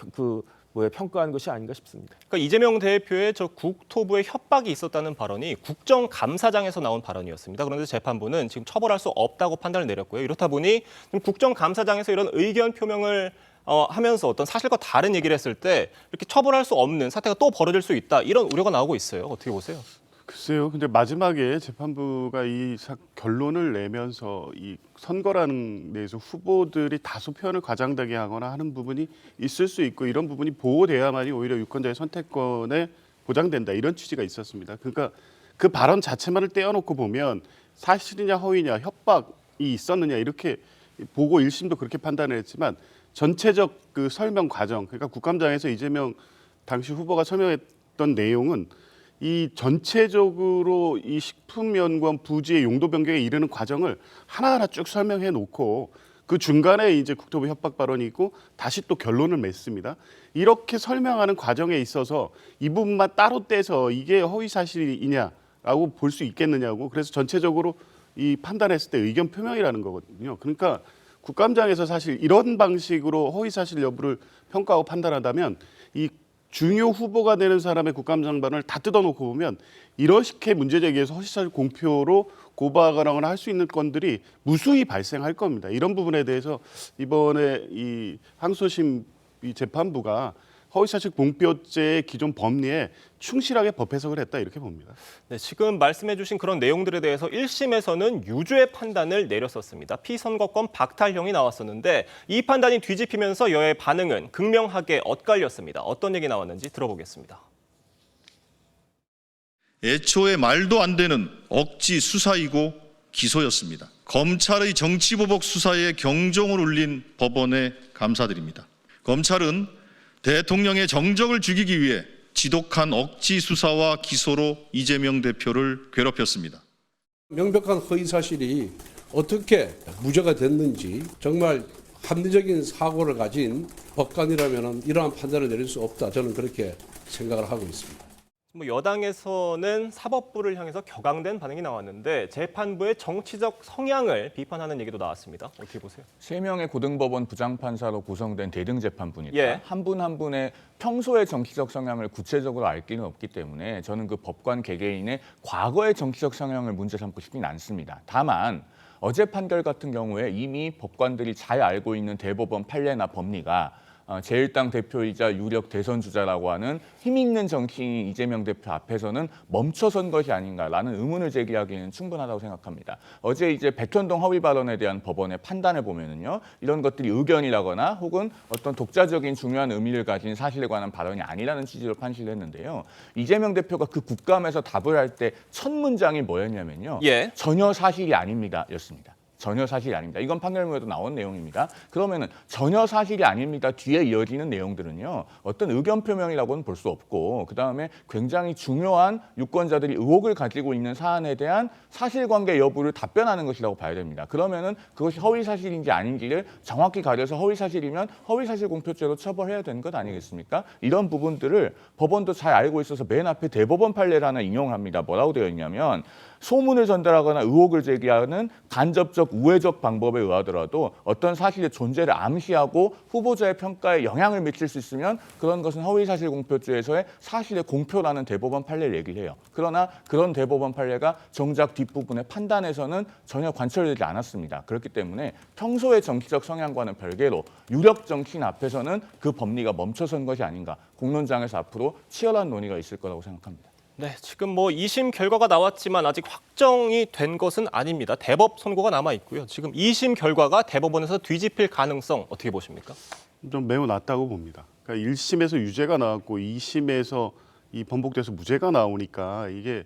평가한 것이 아닌가 싶습니다. 그러니까 이재명 대표의 저 국토부에 협박이 있었다는 발언이 국정감사장에서 나온 발언이었습니다. 그런데 재판부는 지금 처벌할 수 없다고 판단을 내렸고요. 이렇다 보니 국정감사장에서 이런 의견 표명을 하면서 어떤 사실과 다른 얘기를 했을 때 이렇게 처벌할 수 없는 사태가 또 벌어질 수 있다. 이런 우려가 나오고 있어요. 어떻게 보세요? 글쎄요. 근데 마지막에 재판부가 이 결론을 내면서 이 선거라는 데에서 후보들이 다소 표현을 과장되게 하거나 하는 부분이 있을 수 있고 이런 부분이 보호돼야만이 오히려 유권자의 선택권에 보장된다. 이런 취지가 있었습니다. 그러니까 그 발언 자체만을 떼어놓고 보면 사실이냐 허위냐 협박이 있었느냐 이렇게 보고 1심도 그렇게 판단을 했지만 전체적 그 설명 과정, 그러니까 국감장에서 이재명 당시 후보가 설명했던 내용은 이 전체적으로 이 식품연구원 부지의 용도 변경에 이르는 과정을 하나하나 쭉 설명해 놓고 그 중간에 이제 국토부 협박 발언이 있고 다시 또 결론을 맺습니다. 이렇게 설명하는 과정에 있어서 이 부분만 따로 떼서 이게 허위 사실이냐라고 볼 수 있겠느냐고. 그래서 전체적으로 이 판단했을 때 의견 표명이라는 거거든요. 그러니까 국감장에서 사실 이런 방식으로 허위사실 여부를 평가하고 판단한다면 이 중요 후보가 되는 사람의 국감장반을 다 뜯어놓고 보면 이렇게 문제제기해서 허위사실 공표로 고발하거나 할 수 있는 건들이 무수히 발생할 겁니다. 이런 부분에 대해서 이번에 이 항소심 이 재판부가 허위사실 공표죄의 기존 법리에 충실하게 법 해석을 했다 이렇게 봅니다. 네, 지금 말씀해 주신 그런 내용들에 대해서 1심에서는 유죄 판단을 내렸었습니다. 피선거권 박탈형이 나왔었는데 이 판단이 뒤집히면서 여야의 반응은 극명하게 엇갈렸습니다. 어떤 얘기 나왔는지 들어보겠습니다. 애초에 말도 안 되는 억지 수사이고 기소였습니다. 검찰의 정치보복 수사에 경종을 울린 법원에 감사드립니다. 검찰은 대통령의 정적을 죽이기 위해 지독한 억지 수사와 기소로 이재명 대표를 괴롭혔습니다. 명백한 허위 사실이 어떻게 무죄가 됐는지 정말 합리적인 사고를 가진 법관이라면 이러한 판단을 내릴 수 없다. 저는 그렇게 생각을 하고 있습니다. 여당에서는 사법부를 향해서 격앙된 반응이 나왔는데 재판부의 정치적 성향을 비판하는 얘기도 나왔습니다. 어떻게 보세요? 3명의 고등법원 부장판사로 구성된 대등재판부니까 예. 한 분 한 분의 평소의 정치적 성향을 구체적으로 알 길은 없기 때문에 저는 그 법관 개개인의 과거의 정치적 성향을 문제 삼고 싶진 않습니다. 다만 어제 판결 같은 경우에 이미 법관들이 잘 알고 있는 대법원 판례나 법리가 제1당 대표이자 유력 대선 주자라고 하는 힘 있는 정치인 이재명 대표 앞에서는 멈춰선 것이 아닌가라는 의문을 제기하기는 충분하다고 생각합니다. 어제 이제 백현동 허위 발언에 대한 법원의 판단을 보면은요, 이런 것들이 의견이라거나 혹은 어떤 독자적인 중요한 의미를 가진 사실에 관한 발언이 아니라는 취지로 판시를 했는데요. 이재명 대표가 그 국감에서 답을 할 때 첫 문장이 뭐였냐면요, 전혀 사실이 아닙니다였습니다. 전혀 사실이 아닙니다. 이건 판결문에도 나온 내용입니다. 그러면은 전혀 사실이 아닙니다 뒤에 이어지는 내용들은요, 어떤 의견 표명이라고는 볼 수 없고, 그다음에 굉장히 중요한 유권자들이 의혹을 가지고 있는 사안에 대한 사실관계 여부를 답변하는 것이라고 봐야 됩니다. 그러면은 그것이 허위 사실인지 아닌지를 정확히 가려서 허위 사실이면 허위 사실 공표죄로 처벌해야 되는 것 아니겠습니까? 이런 부분들을 법원도 잘 알고 있어서 맨 앞에 대법원 판례를 하나 인용합니다. 뭐라고 되어 있냐면, 소문을 전달하거나 의혹을 제기하는 간접적 우회적 방법에 의하더라도 어떤 사실의 존재를 암시하고 후보자의 평가에 영향을 미칠 수 있으면 그런 것은 허위사실 공표죄에서의 사실의 공표라는 대법원 판례를 얘기를 해요. 그러나 그런 대법원 판례가 정작 뒷부분의 판단에서는 전혀 관철되지 않았습니다. 그렇기 때문에 평소의 정치적 성향과는 별개로 유력 정치인 앞에서는 그 법리가 멈춰선 것이 아닌가, 공론장에서 앞으로 치열한 논의가 있을 거라고 생각합니다. 네, 지금 2심 결과가 나왔지만 아직 확정이 된 것은 아닙니다. 대법 선고가 남아 있고요. 지금 2심 결과가 대법원에서 뒤집힐 가능성 어떻게 보십니까? 좀 매우 낮다고 봅니다. 그러니까 1심에서 유죄가 나왔고 2심에서 이 번복돼서 무죄가 나오니까 이게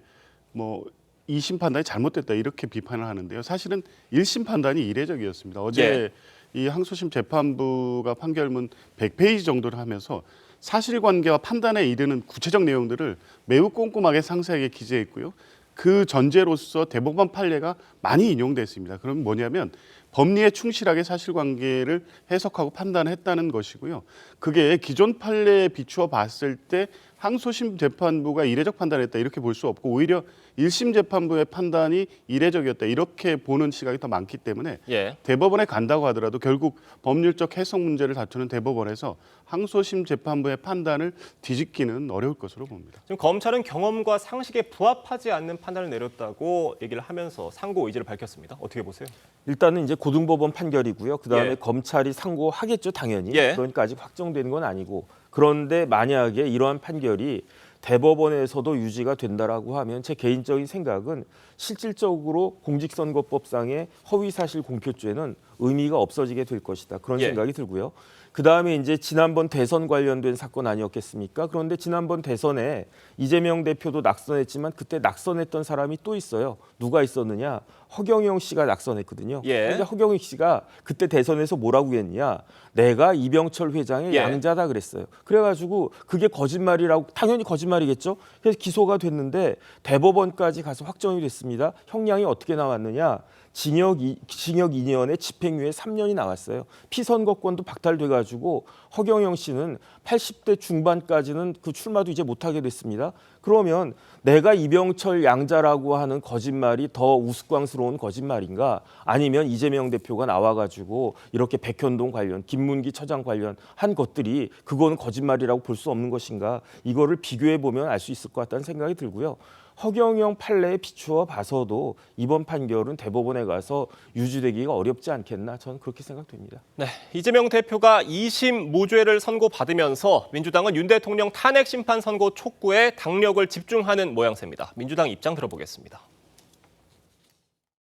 2심 판단이 잘못됐다 이렇게 비판을 하는데요. 사실은 1심 판단이 이례적이었습니다. 어제 이 항소심 재판부가 판결문 100페이지 정도를 하면서 사실관계와 판단에 이르는 구체적 내용들을 매우 꼼꼼하게 상세하게 기재했고요. 그 전제로서 대법원 판례가 많이 인용됐습니다. 그럼 뭐냐면 법리에 충실하게 사실관계를 해석하고 판단했다는 것이고요. 그게 기존 판례에 비추어 봤을 때 항소심 재판부가 이례적 판단했다 이렇게 볼 수 없고, 오히려 1심 재판부의 판단이 이례적이었다 이렇게 보는 시각이 더 많기 때문에 대법원에 간다고 하더라도 결국 법률적 해석 문제를 다투는 대법원에서 항소심 재판부의 판단을 뒤집기는 어려울 것으로 봅니다. 지금 검찰은 경험과 상식에 부합하지 않는 판단을 내렸다고 얘기를 하면서 상고 의지를 밝혔습니다. 어떻게 보세요? 일단은 이제 고등법원 판결이고요. 그다음에 검찰이 상고하겠죠, 당연히. 그러니까 아직 확정된 건 아니고. 그런데 만약에 이러한 판결이 대법원에서도 유지가 된다라고 하면 제 개인적인 생각은 실질적으로 공직선거법상의 허위사실 공표죄는 의미가 없어지게 될 것이다. 그런 생각이 들고요. 그다음에 이제 지난번 대선 관련된 사건 아니었겠습니까? 그런데 지난번 대선에 이재명 대표도 낙선했지만 그때 낙선했던 사람이 또 있어요. 누가 있었느냐? 허경영 씨가 낙선했거든요. 그런데 허경영 씨가 그때 대선에서 뭐라고 했냐? 내가 이병철 회장의 양자다 그랬어요. 그래가지고 그게 거짓말이라고, 당연히 거짓말이겠죠. 그래서 기소가 됐는데 대법원까지 가서 확정이 됐습니다. 형량이 어떻게 나왔느냐? 징역 2년에 집행유예 3년이 나왔어요. 피선거권도 박탈돼가지고 허경영 씨는 80대 중반까지는 그 출마도 이제 못하게 됐습니다. 그러면 내가 이병철 양자라고 하는 거짓말이 더 우스꽝스러운 거짓말인가? 아니면 이재명 대표가 나와가지고 이렇게 백현동 관련, 김문기 처장 관련 한 것들이 그거는 거짓말이라고 볼 수 없는 것인가? 이거를 비교해 보면 알 수 있을 것 같다는 생각이 들고요. 허경영 판례에 비추어 봐서도 이번 판결은 대법원에 가서 유지되기가 어렵지 않겠나 저는 그렇게 생각됩니다. 네, 이재명 대표가 2심 무죄를 선고받으면서 민주당은 윤 대통령 탄핵 심판 선고 촉구에 당력을 집중하는 모양새입니다. 민주당 입장 들어보겠습니다.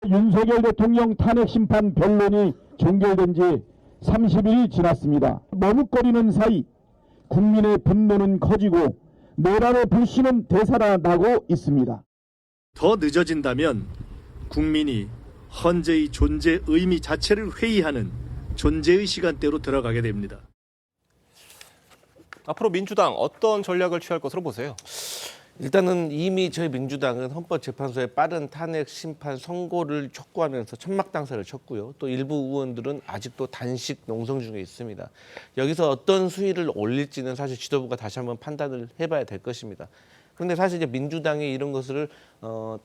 윤석열 대통령 탄핵 심판 변론이 종결된 지 30일이 지났습니다. 머뭇거리는 사이 국민의 분노는 커지고 모랄의 불씨는 되살아나고 있습니다. 더 늦어진다면 국민이 헌재의 존재 의미 자체를 회의하는 존재의 시간대로 들어가게 됩니다. 앞으로 민주당 어떤 전략을 취할 것으로 보세요? 일단은 이미 저희 민주당은 헌법재판소의 빠른 탄핵 심판 선고를 촉구하면서 천막당사를 쳤고요. 또 일부 의원들은 아직도 단식 농성 중에 있습니다. 여기서 어떤 수위를 올릴지는 사실 지도부가 다시 한번 판단을 해봐야 될 것입니다. 그런데 사실 이제 민주당이 이런 것을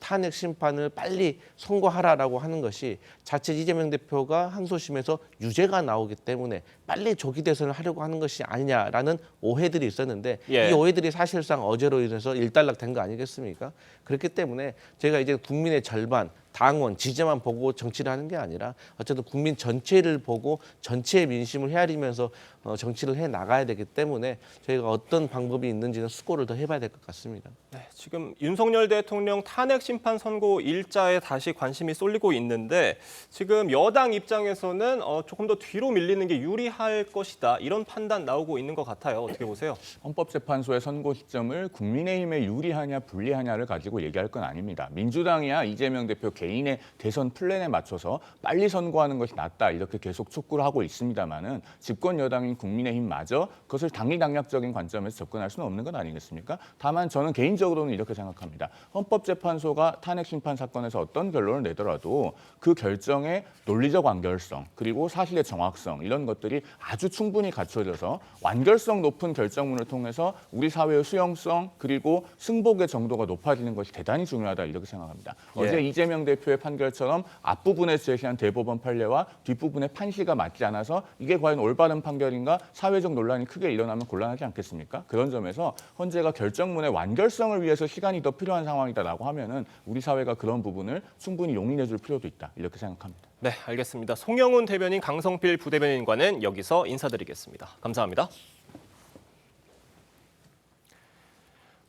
탄핵 심판을 빨리 선고하라라고 하는 것이 자칫 이재명 대표가 항소심에서 유죄가 나오기 때문에 빨리 조기 대선을 하려고 하는 것이 아니냐라는 오해들이 있었는데 이 오해들이 사실상 어제로 인해서 일단락된 거 아니겠습니까? 그렇기 때문에 저희가 이제 국민의 절반, 당원, 지지만 보고 정치를 하는 게 아니라 어쨌든 국민 전체를 보고 전체의 민심을 헤아리면서 정치를 해 나가야 되기 때문에 저희가 어떤 방법이 있는지는 수고를 더 해봐야 될 것 같습니다. 네, 지금 윤석열 대통령 탄핵 심판 선고 일자에 다시 관심이 쏠리고 있는데 지금 여당 입장에서는 조금 더 뒤로 밀리는 게 유리할 것이다. 이런 판단 나오고 있는 것 같아요. 어떻게 보세요? 헌법재판소의 선고 시점을 국민의힘에 유리하냐 불리하냐를 가지고 얘기할 건 아닙니다. 민주당이야 이재명 대표 개인의 대선 플랜에 맞춰서 빨리 선고하는 것이 낫다 이렇게 계속 촉구를 하고 있습니다만은 집권 여당인 국민의힘마저 그것을 당리당략적인 관점에서 접근할 수는 없는 건 아니겠습니까? 다만 저는 개인적으로는 이렇게 생각합니다. 헌법재판소가 탄핵 심판 사건에서 어떤 결론을 내더라도 그 결정의 논리적 완결성 그리고 사실의 정확성 이런 것들이 아주 충분히 갖춰져서 완결성 높은 결정문을 통해서 우리 사회의 수용성 그리고 승복의 정도가 높아지는 것이 대단히 중요하다 이렇게 생각합니다. 어제 이재명 대표의 판결처럼 앞부분에 제시한 대법원 판례와 뒷부분의 판시가 맞지 않아서 이게 과연 올바른 판결인가 사회적 논란이 크게 일어나면 곤란하지 않겠습니까? 그런 점에서 헌재가 결정문의 완결성을 위해서 시간이 더 필요한 상황이다라고 하면은 우리 사회가 그런 부분을 충분히 용인해 줄 필요도 있다 이렇게 생각합니다. 네, 알겠습니다. 송영훈 대변인, 강성필 부대변인과는 여기서 인사드리겠습니다. 감사합니다.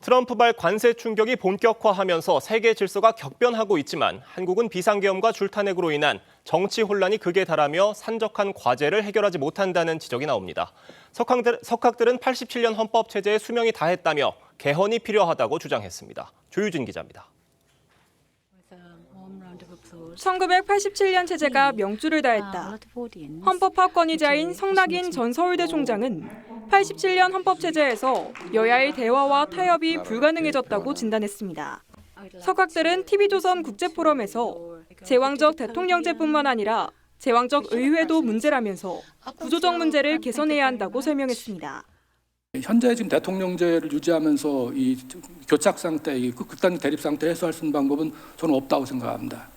트럼프발 관세 충격이 본격화하면서 세계 질서가 격변하고 있지만 한국은 비상계엄과 줄탄핵으로 인한 정치 혼란이 극에 달하며 산적한 과제를 해결하지 못한다는 지적이 나옵니다. 석학들은 87년 헌법 체제에 수명이 다했다며 개헌이 필요하다고 주장했습니다. 조유진 기자입니다. 1987년 체제가 명줄을 다했다. 헌법학 권위자인 성낙인 전 서울대 총장은 87년 헌법 체제에서 여야의 대화와 타협이 불가능해졌다고 진단했습니다. 석학들은 TV조선 국제포럼에서 제왕적 대통령제뿐만 아니라 제왕적 의회도 문제라면서 구조적 문제를 개선해야 한다고 설명했습니다. 현재 지금 대통령제를 유지하면서 이 교착 상태, 이 극단 대립 상태 해소할 수 있는 방법은 저는 없다고 생각합니다.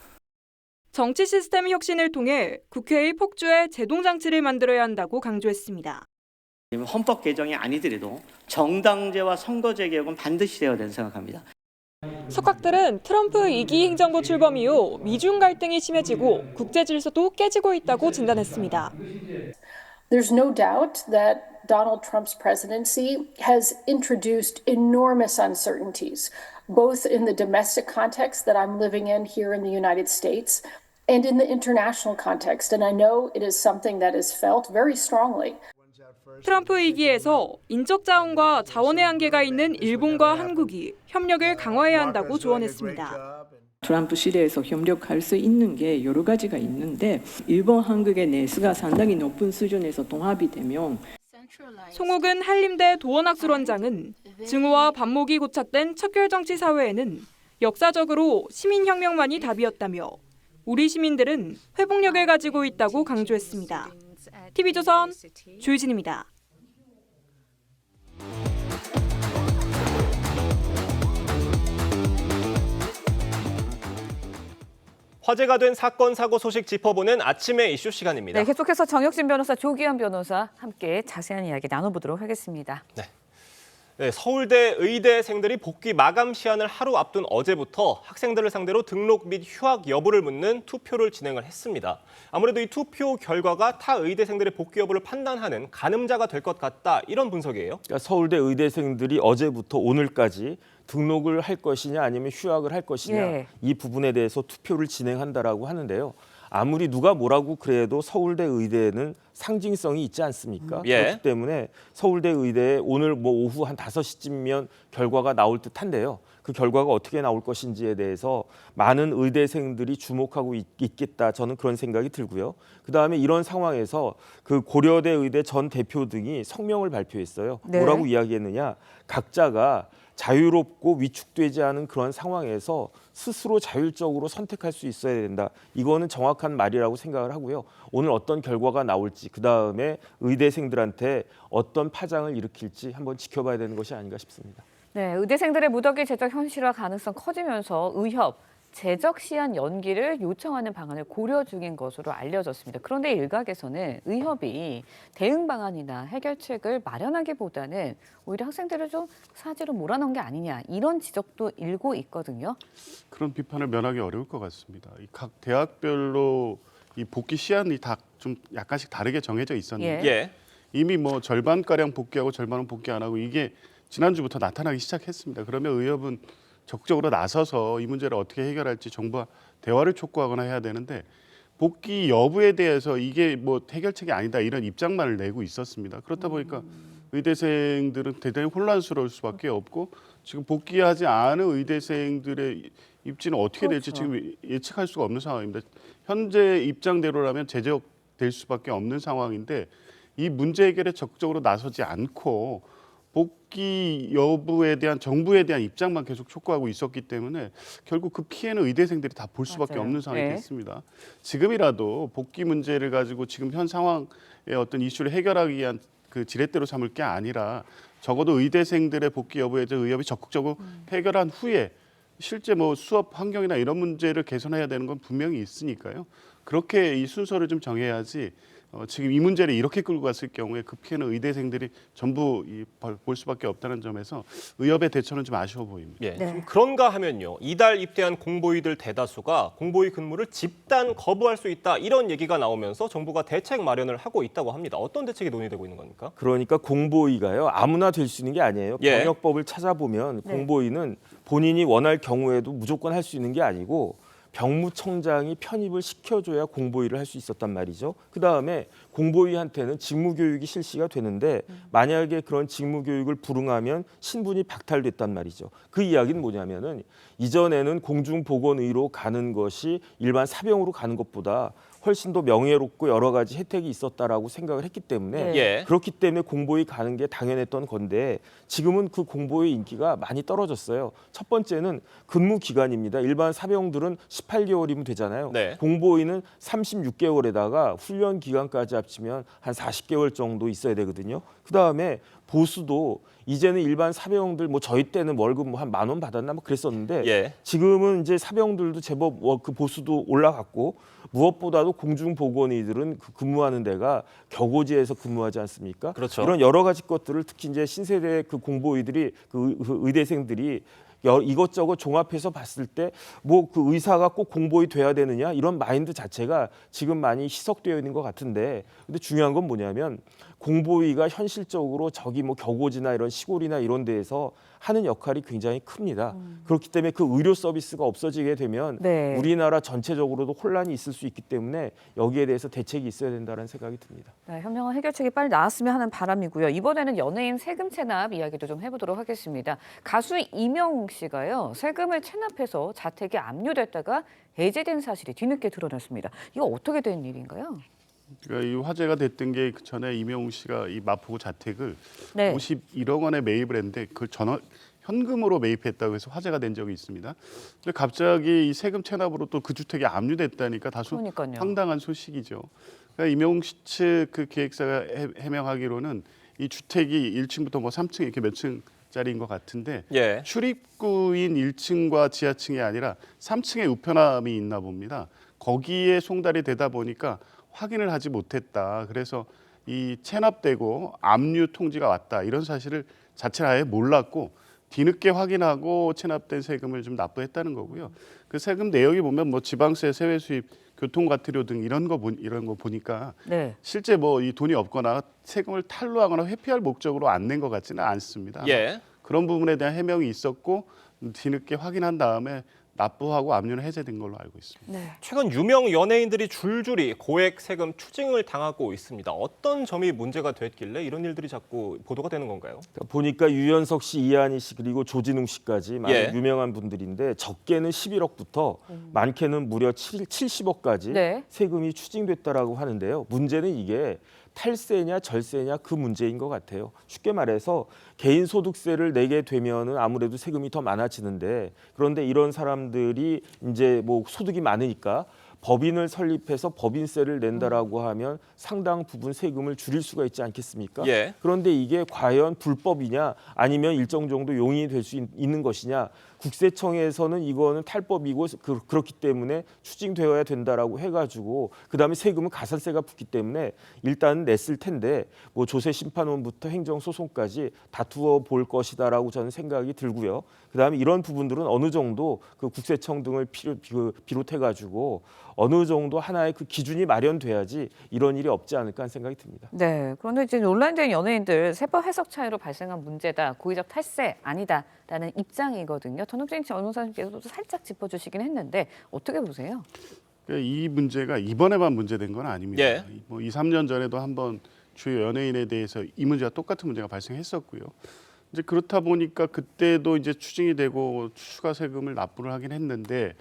정치 시스템 혁신을 통해 국회의 폭주에 제동장치를 만들어야 한다고 강조했습니다. 헌법 개정이 아니더라도 정당제와 선거제 개혁은 반드시 되어야 된다고 생각합니다. 석학들은 트럼프 2기 행정부 출범 이후 미중 갈등이 심해지고 국제 질서도 깨지고 있다고 진단했습니다. There's no doubt that Donald Trump's presidency has introduced enormous uncertainties, both in the domestic context that I'm living in here in the United States and in the international context. And I know it is something that is felt very strongly. 트럼프 2기에서 인적 자원과 자원의 한계가 있는 일본과 한국이 협력을 강화해야 한다고 조언했습니다. 트럼프 시대에서 협력할 수 있는 게 여러 가지가 있는데 일본, 한국의 내수가 상당히 높은 수준에서 통합이 되면 송옥은 한림대 도원학술원장은 증오와 반목이 고착된 척결정치 사회에는 역사적으로 시민혁명만이 답이었다며 우리 시민들은 회복력을 가지고 있다고 강조했습니다. TV조선 조유진입니다. 화제가 된 사건, 사고 소식 짚어보는 아침의 이슈 시간입니다. 네, 계속해서 정혁진 변호사, 조기현 변호사 함께 자세한 이야기 나눠보도록 하겠습니다. 네, 서울대 의대생들이 복귀 마감 시한을 하루 앞둔 어제부터 학생들을 상대로 등록 및 휴학 여부를 묻는 투표를 진행을 했습니다. 아무래도 이 투표 결과가 타 의대생들의 복귀 여부를 판단하는 가늠자가 될 것 같다, 이런 분석이에요. 그러니까 서울대 의대생들이 어제부터 오늘까지 등록을 할 것이냐 아니면 휴학을 할 것이냐 예. 이 부분에 대해서 투표를 진행한다라고 하는데요. 아무리 누가 뭐라고 그래도 서울대 의대는 상징성이 있지 않습니까? 예. 그렇기 때문에 서울대 의대에 오늘 뭐 오후 한 5시쯤이면 결과가 나올 듯한데요. 그 결과가 어떻게 나올 것인지에 대해서 많은 의대생들이 주목하고 있겠다, 저는 그런 생각이 들고요. 그다음에 이런 상황에서 그 고려대 의대 전 대표 등이 성명을 발표했어요. 네. 뭐라고 이야기했느냐? 각자가 자유롭고 위축되지 않은 그런 상황에서 스스로 자율적으로 선택할 수 있어야 된다. 이거는 정확한 말이라고 생각을 하고요. 오늘 어떤 결과가 나올지, 그다음에 의대생들한테 어떤 파장을 일으킬지 한번 지켜봐야 되는 것이 아닌가 싶습니다. 네, 의대생들의 무더기 제적 현실화 가능성 커지면서 의협, 제적 시한 연기를 요청하는 방안을 고려 중인 것으로 알려졌습니다. 그런데 일각에서는 의협이 대응 방안이나 해결책을 마련하기보다는 오히려 학생들을 좀 사지로 몰아넣은 게 아니냐, 이런 지적도 일고 있거든요. 그런 비판을 면하기 어려울 것 같습니다. 각 대학별로 이 복귀 시한이 다 좀 약간씩 다르게 정해져 있었는데 예. 이미 뭐 절반가량 복귀하고 절반은 복귀 안 하고 이게 지난주부터 나타나기 시작했습니다. 그러면 의협은 적극적으로 나서서 이 문제를 어떻게 해결할지 정부와 대화를 촉구하거나 해야 되는데 복귀 여부에 대해서 이게 뭐 해결책이 아니다, 이런 입장만을 내고 있었습니다. 그렇다 보니까 의대생들은 대단히 혼란스러울 수밖에 없고 지금 복귀하지 않은 의대생들의 입지는 어떻게 될지 지금 예측할 수가 없는 상황입니다. 현재 입장대로라면 제적될 수밖에 없는 상황인데 이 문제 해결에 적극적으로 나서지 않고 복귀 여부에 대한 정부에 대한 입장만 계속 촉구하고 있었기 때문에 결국 그 피해는 의대생들이 다 볼 수밖에 맞아요. 없는 상황이 네. 됐습니다. 지금이라도 복귀 문제를 가지고 지금 현 상황의 어떤 이슈를 해결하기 위한 그 지렛대로 삼을 게 아니라 적어도 의대생들의 복귀 여부에 대해서 의협이 적극적으로 해결한 후에 실제 뭐 수업 환경이나 이런 문제를 개선해야 되는 건 분명히 있으니까요. 그렇게 이 순서를 좀 정해야지 지금 이 문제를 이렇게 끌고 갔을 경우에 그 피해는 의대생들이 전부 볼 수밖에 없다는 점에서 의협의 대처는 좀 아쉬워 보입니다. 예, 좀 그런가 하면요. 이달 입대한 공보위들 대다수가 공보위 근무를 집단 거부할 수 있다, 이런 얘기가 나오면서 정부가 대책 마련을 하고 있다고 합니다. 어떤 대책이 논의되고 있는 겁니까? 그러니까 공보위가요, 아무나 될 수 있는 게 아니에요. 예. 병역법을 찾아보면 네. 공보위는 본인이 원할 경우에도 무조건 할 수 있는 게 아니고 병무청장이 편입을 시켜줘야 공보위를 할 수 있었단 말이죠. 그다음에 공보위한테는 직무교육이 실시가 되는데 만약에 그런 직무교육을 불응하면 신분이 박탈됐단 말이죠. 그 이야기는 뭐냐면은 이전에는 공중보건의로 가는 것이 일반 사병으로 가는 것보다 훨씬 더 명예롭고 여러 가지 혜택이 있었다라고 생각을 했기 때문에 예. 그렇기 때문에 공보위 가는 게 당연했던 건데 지금은 그 공보위 인기가 많이 떨어졌어요. 첫 번째는 근무 기간입니다. 일반 사병들은 18개월이면 되잖아요. 네. 공보위는 36개월에다가 훈련 기간까지 합치면 한 40개월 정도 있어야 되거든요. 그다음에 보수도 이제는 일반 사병들 뭐 저희 때는 월급 뭐 한 10,000원 받았나 뭐 그랬었는데 예. 지금은 이제 사병들도 제법 그 보수도 올라갔고 무엇보다도 공중보건의들은 그 근무하는 데가 격오지에서 근무하지 않습니까? 그렇죠. 이런 여러 가지 것들을 특히 이제 신세대 그 공보의들이 그 의대생들이 이것저것 종합해서 봤을 때 뭐 그 의사가 꼭 공보위 돼야 되느냐 이런 마인드 자체가 지금 많이 희석되어 있는 것 같은데 근데 중요한 건 뭐냐면 공보위가 현실적으로 저기 뭐 격오지나 이런 시골이나 이런 데에서 하는 역할이 굉장히 큽니다. 그렇기 때문에 그 의료 서비스가 없어지게 되면 네. 우리나라 전체적으로도 혼란이 있을 수 있기 때문에 여기에 대해서 대책이 있어야 된다는 생각이 듭니다. 네, 현명한 해결책이 빨리 나왔으면 하는 바람이고요. 이번에는 연예인 세금 체납 이야기도 좀 해보도록 하겠습니다. 가수 이명웅 씨가요, 세금을 체납해서 자택에 압류됐다가 해제된 사실이 뒤늦게 드러났습니다. 이거 어떻게 된 일인가요? 그러니까 이 화제가 됐던 게 그 전에 이명웅 씨가 이 마포구 자택을 네. 51억 원에 매입을 했는데 그걸 현금으로 매입했다고 해서 화제가 된 적이 있습니다. 근데 갑자기 이 세금 체납으로 또 그 주택이 압류됐다니까 다소 그러니까요. 황당한 소식이죠. 그러니까 임용식 측 그 기획사가 해명하기로는 이 주택이 1층부터 뭐 3층 이렇게 몇 층짜리인 것 같은데 예. 출입구인 1층과 지하층이 아니라 3층에 우편함이 있나 봅니다. 거기에 송달이 되다 보니까 확인을 하지 못했다. 그래서 이 체납되고 압류 통지가 왔다. 이런 사실을 자체를 아예 몰랐고 뒤늦게 확인하고 체납된 세금을 좀 납부했다는 거고요. 그 세금 내역이 보면 뭐 지방세, 세외 수입, 교통과태료 등 이런 거 보니까 네. 실제 뭐 이 돈이 없거나 세금을 탈루하거나 회피할 목적으로 안 낸 것 같지는 않습니다. 예. 그런 부분에 대한 해명이 있었고 뒤늦게 확인한 다음에 납부하고 압류는 해제된 걸로 알고 있습니다. 네. 최근 유명 연예인들이 줄줄이 고액 세금 추징을 당하고 있습니다. 어떤 점이 문제가 됐길래 이런 일들이 자꾸 보도가 되는 건가요? 보니까 유연석 씨, 이한희 씨 그리고 조진웅 씨까지 많은 예. 유명한 분들인데 적게는 11억부터 많게는 무려 70억까지 네. 세금이 추징됐다라고 하는데요. 문제는 이게 탈세냐 절세냐 그 문제인 것 같아요. 쉽게 말해서 개인 소득세를 내게 되면은 아무래도 세금이 더 많아지는데 그런데 이런 사람들이 이제 뭐 소득이 많으니까 법인을 설립해서 법인세를 낸다라고 하면 상당 부분 세금을 줄일 수가 있지 않겠습니까? 예. 그런데 이게 과연 불법이냐 아니면 일정 정도 용인이 될 수 있는 것이냐 국세청에서는 이거는 탈법이고 그렇기 때문에 추징되어야 된다라고 해가지고 그다음에 세금은 가산세가 붙기 때문에 일단 냈을 텐데 뭐 조세심판원부터 행정소송까지 다투어 볼 것이다라고 저는 생각이 들고요. 그다음에 이런 부분들은 어느 정도 그 국세청 등을 비롯해가지고 어느 정도 하나의 그 기준이 마련돼야지 이런 일이 없지 않을까 하는 생각이 듭니다. 네. 그런데 이제 논란된 연예인들 세법 해석 차이로 발생한 문제다. 고의적 탈세 아니다라는 입장이거든요. 전업진 변호사님께서도 살짝 짚어주시긴 했는데 어떻게 보세요? 이 문제가 이번에만 문제된 건 아닙니다. 예. 뭐 2, 3년 전에도 한번 주요 연예인에 대해서 이 문제와 똑같은 문제가 발생했었고요. 이제 그렇다 보니까 그때도 이제 추징이 되고 추가 세금을 납부를 하긴 했는데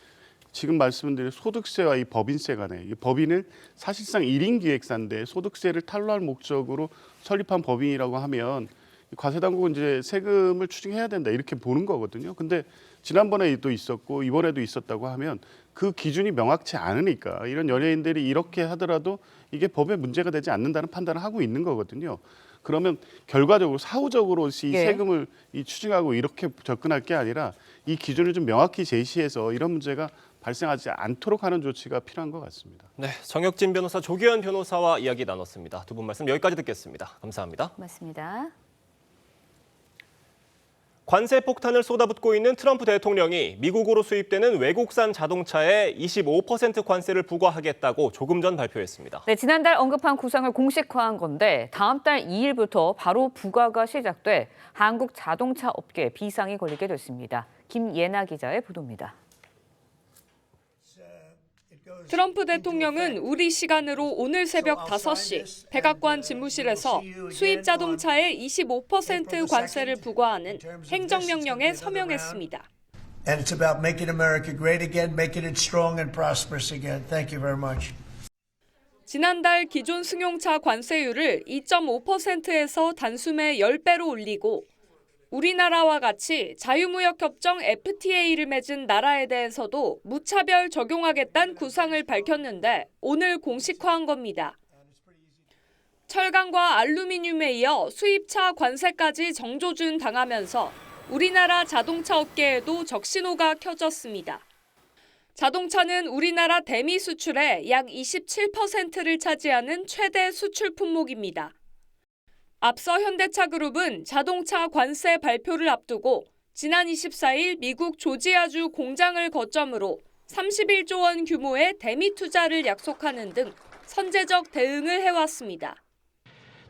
지금 말씀드린 소득세와 이 법인세 간에 이 법인은 사실상 1인 기획사인데 소득세를 탈루할 목적으로 설립한 법인이라고 하면 과세당국은 이제 세금을 추징해야 된다 이렇게 보는 거거든요. 근데 지난번에도 있었고 이번에도 있었다고 하면 그 기준이 명확치 않으니까 이런 연예인들이 이렇게 하더라도 이게 법에 문제가 되지 않는다는 판단을 하고 있는 거거든요. 그러면 결과적으로 사후적으로 이 예. 세금을 추징하고 이렇게 접근할 게 아니라 이 기준을 좀 명확히 제시해서 이런 문제가 발생하지 않도록 하는 조치가 필요한 것 같습니다. 네, 정혁진 변호사, 조기현 변호사와 이야기 나눴습니다. 두 분 말씀 여기까지 듣겠습니다. 감사합니다. 고맙습니다. 관세 폭탄을 쏟아붓고 있는 트럼프 대통령이 미국으로 수입되는 외국산 자동차에 25% 관세를 부과하겠다고 조금 전 발표했습니다. 네, 지난달 언급한 구상을 공식화한 건데 다음 달 2일부터 바로 부과가 시작돼 한국 자동차 업계에 비상이 걸리게 됐습니다. 김예나 기자의 보도입니다. 트럼프 대통령은 우리 시간으로 오늘 새벽 5시 백악관 집무실에서 수입 자동차에 25% 관세를 부과하는 행정명령에 서명했습니다. And it's about making America great again, making it strong and prosperous again. Thank you very much. 지난달 기존 승용차 관세율을 2.5%에서 단숨에 10배로 올리고 우리나라와 같이 자유무역협정 FTA를 맺은 나라에 대해서도 무차별 적용하겠다는 구상을 밝혔는데 오늘 공식화한 겁니다. 철강과 알루미늄에 이어 수입차 관세까지 정조준 당하면서 우리나라 자동차 업계에도 적신호가 켜졌습니다. 자동차는 우리나라 대미 수출의 약 27%를 차지하는 최대 수출 품목입니다. 앞서 현대차그룹은 자동차 관세 발표를 앞두고 지난 24일 미국 조지아주 공장을 거점으로 31조 원 규모의 대미 투자를 약속하는 등 선제적 대응을 해왔습니다.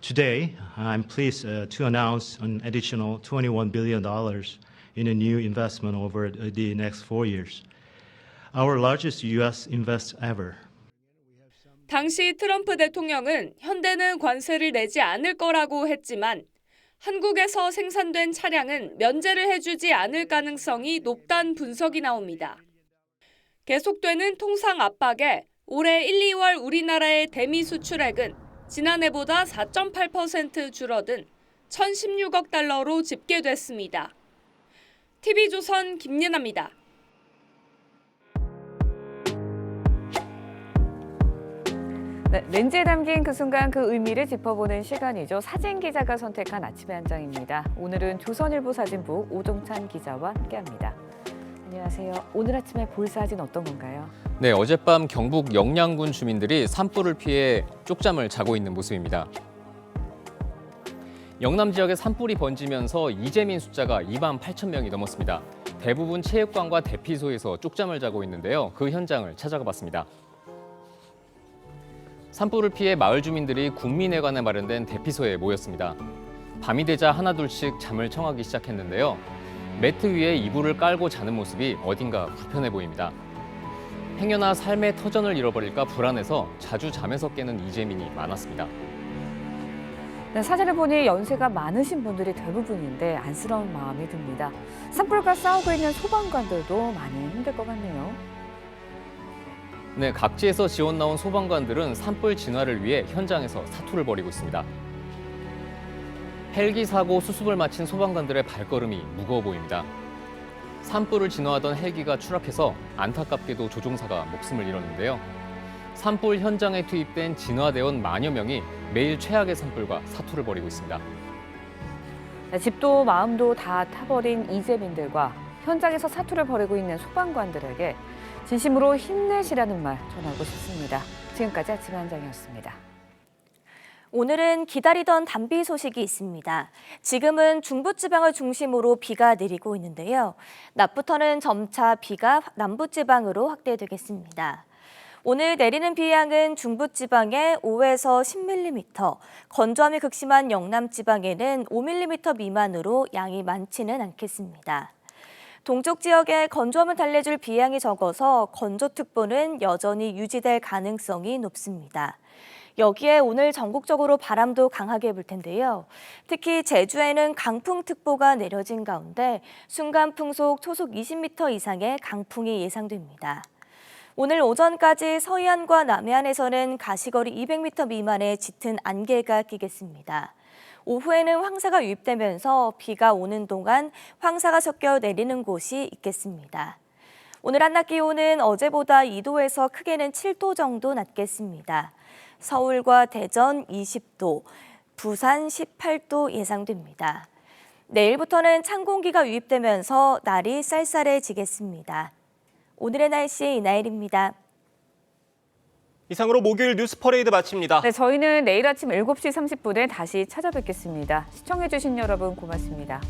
Today, I'm pleased to announce an additional $21 billion in a new investment over the next 4 years. Our largest U.S. invest ever. 당시 트럼프 대통령은 현대는 관세를 내지 않을 거라고 했지만 한국에서 생산된 차량은 면제를 해주지 않을 가능성이 높다는 분석이 나옵니다. 계속되는 통상 압박에 올해 1, 2월 우리나라의 대미 수출액은 지난해보다 4.8% 줄어든 1,016억 달러로 집계됐습니다. TV조선 김예나입니다. 네, 렌즈에 담긴 그 순간 그 의미를 짚어보는 시간이죠. 사진 기자가 선택한 아침의 한 장입니다. 오늘은 조선일보 사진부 오종찬 기자와 함께합니다. 안녕하세요. 오늘 아침에 볼 사진 어떤 건가요? 네, 어젯밤 경북 영양군 주민들이 산불을 피해 쪽잠을 자고 있는 모습입니다. 영남 지역에 산불이 번지면서 이재민 숫자가 2만 8천 명이 넘었습니다. 대부분 체육관과 대피소에서 쪽잠을 자고 있는데요. 그 현장을 찾아가 봤습니다. 산불을 피해 마을 주민들이 국민회관에 마련된 대피소에 모였습니다. 밤이 되자 하나둘씩 잠을 청하기 시작했는데요. 매트 위에 이불을 깔고 자는 모습이 어딘가 불편해 보입니다. 행여나 삶의 터전을 잃어버릴까 불안해서 자주 잠에서 깨는 이재민이 많았습니다. 네, 사진을 보니 연세가 많으신 분들이 대부분인데 안쓰러운 마음이 듭니다. 산불과 싸우고 있는 소방관들도 많이 힘들 것 같네요. 네, 각지에서 지원 나온 소방관들은 산불 진화를 위해 현장에서 사투를 벌이고 있습니다. 헬기 사고 수습을 마친 소방관들의 발걸음이 무거워 보입니다. 산불을 진화하던 헬기가 추락해서 안타깝게도 조종사가 목숨을 잃었는데요. 산불 현장에 투입된 진화대원 만여 명이 매일 최악의 산불과 사투를 벌이고 있습니다. 네, 집도 마음도 다 타버린 이재민들과 현장에서 사투를 벌이고 있는 소방관들에게 진심으로 힘내시라는 말 전하고 싶습니다. 지금까지 아침의 한 장이었습니다. 오늘은 기다리던 단비 소식이 있습니다. 지금은 중부지방을 중심으로 비가 내리고 있는데요. 낮부터는 점차 비가 남부지방으로 확대되겠습니다. 오늘 내리는 비 양은 중부지방에 5에서 10mm, 건조함이 극심한 영남지방에는 5mm 미만으로 양이 많지는 않겠습니다. 동쪽 지역에 건조함을 달래줄 비양이 적어서 건조특보는 여전히 유지될 가능성이 높습니다. 여기에 오늘 전국적으로 바람도 강하게 불 텐데요. 특히 제주에는 강풍특보가 내려진 가운데 순간 풍속 초속 20m 이상의 강풍이 예상됩니다. 오늘 오전까지 서해안과 남해안에서는 가시거리 200m 미만의 짙은 안개가 끼겠습니다. 오후에는 황사가 유입되면서 비가 오는 동안 황사가 섞여 내리는 곳이 있겠습니다. 오늘 한낮 기온은 어제보다 2도에서 크게는 7도 정도 낮겠습니다. 서울과 대전 20도, 부산 18도 예상됩니다. 내일부터는 찬 공기가 유입되면서 날이 쌀쌀해지겠습니다. 오늘의 날씨 이나일입니다. 이상으로 목요일 뉴스 퍼레이드 마칩니다. 네, 저희는 내일 아침 7시 30분에 다시 찾아뵙겠습니다. 시청해주신 여러분 고맙습니다.